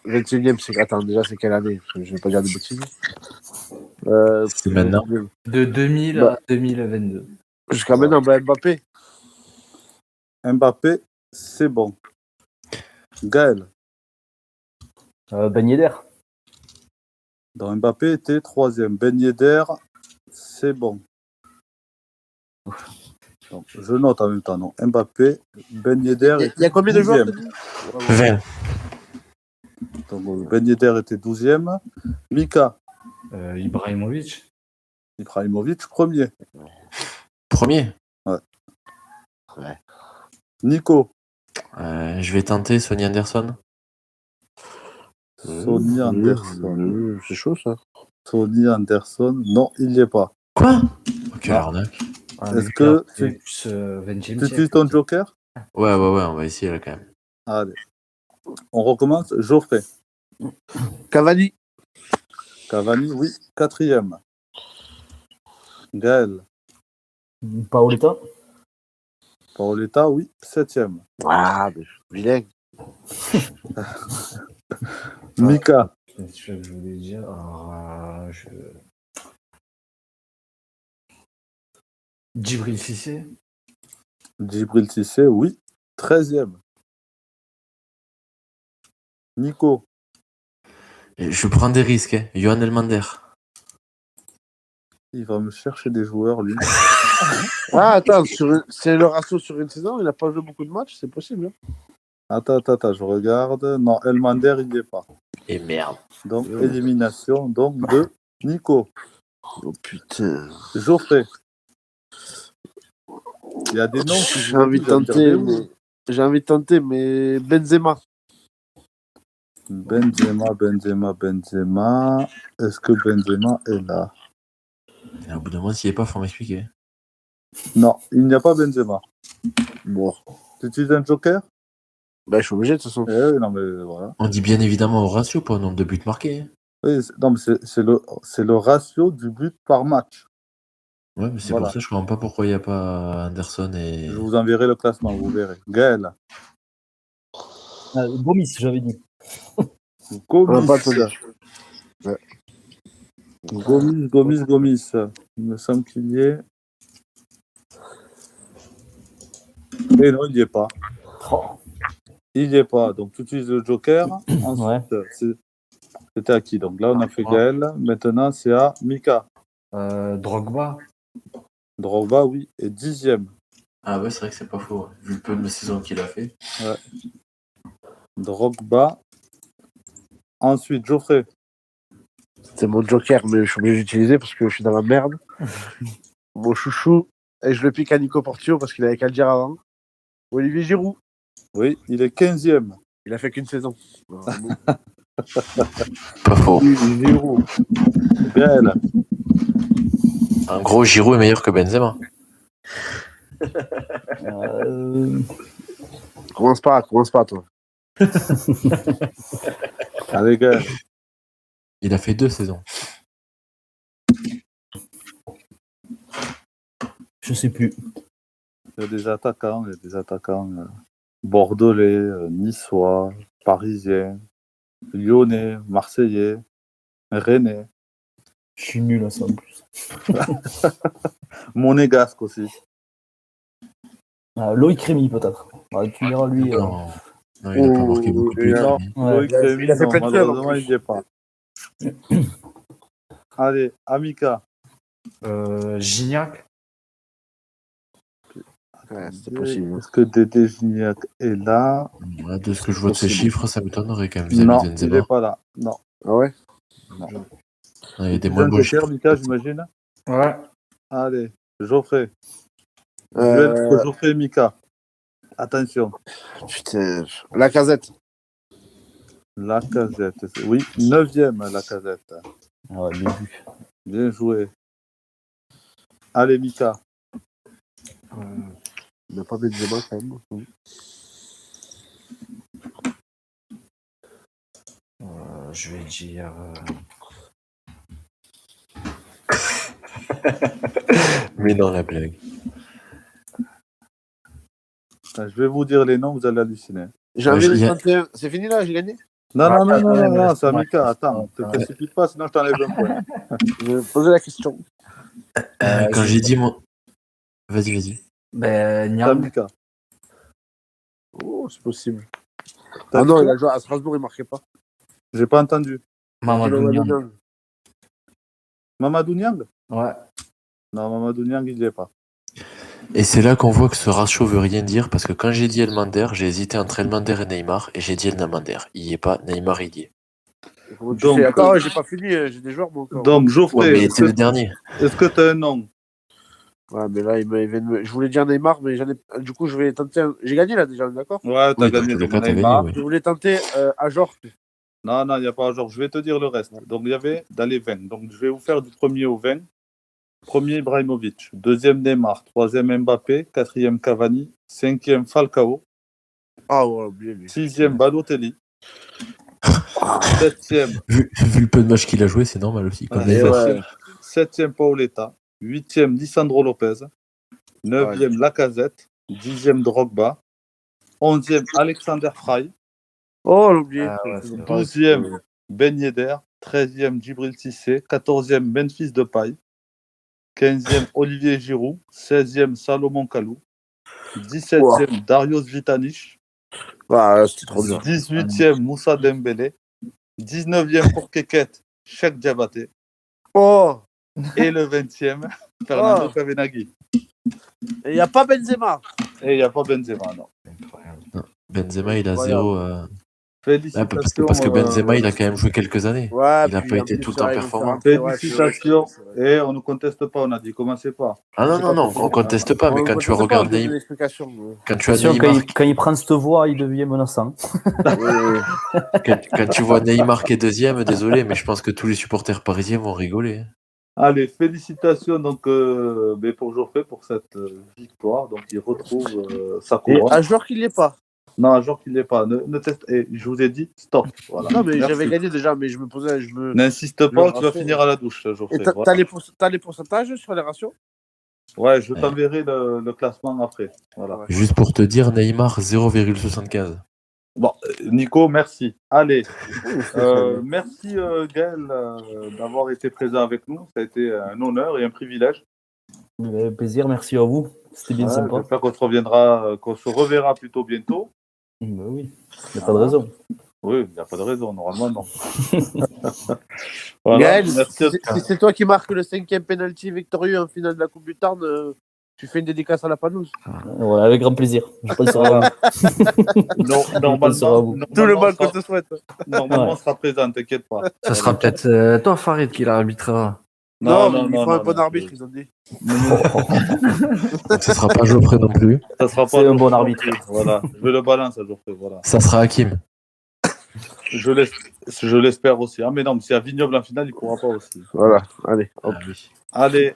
21e siècle. Attends, déjà, c'est quelle année? Parce que je vais pas dire de bêtises. C'est maintenant. De 2000 à 2022. Jusqu'à maintenant, Mbappé. Mbappé, c'est bon. Gaël. Ben Yedder. Donc Mbappé était 3e. Ben Yedder, c'est bon. Donc, je note en même temps. Non. Mbappé, Ben Yedder. Il y a combien de joueurs? 12e. 20. Donc Ben Yedder était 12e. Mika. Ibrahimovic. Ibrahimovic, premier. Premier. Ouais. Nico. Je vais tenter Sonny Anderson. Sonny C'est chaud, ça. Sonny Anderson. Non, il n'y est pas. Quoi? Ok, Ah. arnaque. Est-ce que tu plus 20e tu utilises siècle. ton joker? Ouais, on va essayer là quand même. Allez. On recommence. Geoffrey. Cavani. Cavani, oui. 4e. Gaël. Paoletta. Paoletta, oui. 7e. Ah, mais vilain. Mika. C'est ce que je voulais dire. Alors, Djibril Cissé. Djibril Cissé, oui. 13e. Nico. Et je prends des risques, hein. Johan Elmander. Il va me chercher des joueurs, lui. Ah, attends, c'est le ratio sur une saison, il n'a pas joué beaucoup de matchs, c'est possible. Hein. Attends, je regarde. Non, Elmander, il n'y est pas. Et merde. Donc, élimination donc, de Nico. Oh putain. Geoffrey. Il y a des noms qui J'ai envie de tenter, mais Benzema. Benzema. Est-ce que Benzema est là? Et au bout d'un moment, s'il n'y est pas, faut m'expliquer. Non, il n'y a pas Benzema. Bon. Tu utilises un joker? Ben, je suis obligé de toute façon. Oui, non, mais voilà. On dit bien évidemment au ratio, pas au nombre de buts marqués. Hein. Oui, non, mais c'est le ratio du but par match. Ouais, mais c'est Voilà. pour ça que je comprends pas pourquoi il n'y a pas Anderson et. Je vous enverrai le classement, vous verrez. Gaël. Gomis, j'avais dit. Gomis. Pas te dire. Ouais. Gomis. Il me semble qu'il y est. Et non, il n'y est pas. Oh. Il n'y est pas. Donc, tu utilises le joker. Ensuite, c'était à qui? Donc là, on a fait Gaël. Maintenant, c'est à Mika. Drogba. Drogba, oui. Et 10e. Ah ouais, c'est vrai que c'est pas faux, vu le peu de saison qu'il a fait. Ouais. Drogba. Ensuite, Geoffrey. C'est mon joker, mais je suis obligé d'utiliser parce que je suis dans la merde. Mon chouchou, et je le pique à Nico Portio parce qu'il avait qu'à le dire avant. Olivier Giroud. Oui, il est 15e. Il a fait qu'une saison. Pas faux. Giroud. Gaël. En gros, Giroud est meilleur que Benzema. Commence pas, toi. Allez, Gaël. Il a fait 2 saisons. Je sais plus. Il y a des attaquants. Bordelais, niçois, parisiens, lyonnais, marseillais, rennais. Je suis nul à ça en plus. Monégasque aussi. Loïc Rémy, peut-être. Tu me diras, lui. Non, il n'a pas marqué beaucoup de buts. non. mais- Ouais. Loïc Rémy, il a fait non, plein de clubs, en malheureusement, plus. il n'y est pas. Allez, Amika. Gignac. Ouais, c'était possible. Est-ce que Dédé Gignac est là? Ouais, de ce que je vois de ces possible. chiffres, ça m'étonnerait quand même vis-à-vis Non, de il Benzema. n'est pas là. Non. Ah ouais? Non, il y a des Tu moins un beaux joker, chiffres. Mika, j'imagine? Ouais. Allez, Geoffrey. Duel entre Geoffrey et Mika. Attention. Putain, la casette. La casette. Oui, 9e, la casette. Ah ouais, bien vu. Bien joué. Allez, Mika. Il n'a pas Benzema quand même. Je vais dire. Mais dans la blague. Je vais vous dire les noms, vous allez halluciner. J'ai Ouais, envie de il y a- 31. C'est fini là, j'ai gagné? Non, c'est Mika. Attends, ne te précipite pas, sinon je t'enlève un point. Je vais poser la question. Quand j'ai dit mon. Vas-y. Ben, C'est Niang. Mika. Oh, c'est possible. T'as Ah dit non, quoi? il a joué à Strasbourg, il marquait pas. J'ai pas entendu. Mamadou Niang. Mamadou Niang? Ouais. Non, Mamadou Niang, il n'y est pas. Et c'est là qu'on voit que ce ratio veut rien dire, parce que quand j'ai dit Elmander, j'ai hésité entre Elmander et Neymar, et j'ai dit Elmander. Il y est pas, Neymar il y est. Comment tu Donc, sais Attends, j'ai pas fini, j'ai des joueurs, moi encore. Donc, Geoffrey, Ouais, mais c'est le dernier. est-ce que tu as un nom? Ouais, mais là, il vient de je voulais dire Neymar, mais j'en ai. Du coup, je vais tenter. J'ai gagné là déjà, d'accord? Ouais, tu as Oui, dans gagné. tous les donc cas, t'as Neymar. gagné, Je oui. voulais tenter Ajorc. Non, il n'y a pas genre. Je vais te dire le reste. Donc, il y avait dans les 20. Donc, je vais vous faire du 1er au 20. Premier Ibrahimovic, deuxième Neymar, troisième Mbappé, quatrième Cavani, cinquième Falcao, Ah ouais, oublié lui. sixième Balotelli, septième, Vu le peu de matchs qu'il a joué, c'est normal aussi. Comme Ah, les et autres. ouais. septième Paoletta, huitième Lisandro Lopez, neuvième Lacazette, dixième Drogba, onzième Alexander Frey, Oh, l'oublié. Ah ouais, c'est vrai. 12e Ben Yedder, 13e Djibril Cissé, 14e Memphis Depay, 15e Olivier Giroud, 16e Salomon Kalou, 17e Darius Vitanic, Ah, c'était trop dur. 18e Moussa Dembélé, 19e pour Keket, Cheikh Diabaté, Oh, et le 20e Fernando Kavenaghi. il n'y a pas Benzema. Et il n'y a pas Benzema, non. Benzema, il a Incroyable. 0. Félicitations. Parce que Benzema, il a quand même joué quelques années. Ouais, Il n'a puis pas en été plus, tout le temps ouais, ils vont performant. faire un- Félicitations. Et on ne conteste pas, on a dit, commencez pas. Ah non, on conteste pas, mais quand tu regardes Neymar, quand tu as Attention, Neymar, quand il prend cette voix, il devient menaçant. quand tu vois Neymar qui est deuxième, désolé, mais je pense que tous les supporters parisiens vont rigoler. Allez, félicitations donc pour Geoffrey pour cette victoire. Donc il retrouve sa Et couronne. un joueur qui ne l'est pas. Non, un joueur qui ne l'est pas. Ne teste... Et je vous ai dit, stop. Voilà. Non, mais Merci. j'avais gagné déjà, mais je me posais. N'insiste pas, Le tu vas ratio. finir à la douche, Geoffrey. Et t'as Voilà. t'as les pourcentages sur les ratios? Ouais, je t'enverrai le classement après. Voilà. Ouais. Juste pour te dire, Neymar 0,75. Bon, Nico, merci. Allez, merci Gaël d'avoir été présent avec nous. Ça a été un honneur et un privilège. Avec plaisir, merci à vous. C'était bien sympa. J'espère qu'on se reviendra, qu'on se reverra plutôt bientôt. Oui, il n'y a pas de raison. Oui, il n'y a pas de raison, normalement non. Voilà, Gaël, merci. si c'est toi qui marques le 5e penalty victorieux en finale de la Coupe du Tarn, tu fais une dédicace à la Panouse. Ouais, avec grand plaisir. Je penserai à vous. Normalement, Tout le mal qu'on te souhaite. Normalement, on sera présent, t'inquiète pas. Ça sera peut-être toi, Farid, qui l'arbitrera. Non, mais il faut un bon arbitre, ils ont dit. Ce sera pas Geoffrey non plus. Ça sera pas C'est un bon arbitre. Voilà, je le balance à Geoffrey, voilà. Ça sera Hakim. Je l'espère aussi. Ah, mais non, mais si à Vignoble en finale, il ne pourra pas aussi. Voilà, allez. Ah oui. Allez,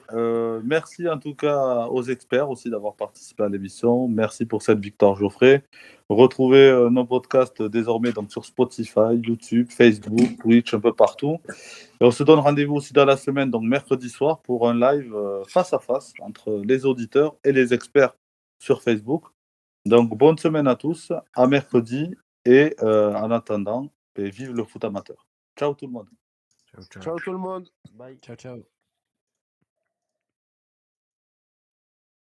merci en tout cas aux experts aussi d'avoir participé à l'émission. Merci pour cette victoire, Geoffrey. Retrouvez nos podcasts désormais donc, sur Spotify, YouTube, Facebook, Twitch, un peu partout. Et on se donne rendez-vous aussi dans la semaine, donc mercredi soir, pour un live face à face entre les auditeurs et les experts sur Facebook. Donc bonne semaine à tous, à mercredi et en attendant, vive le foot amateur. Ciao tout le monde. Ciao tout le monde. Ciao.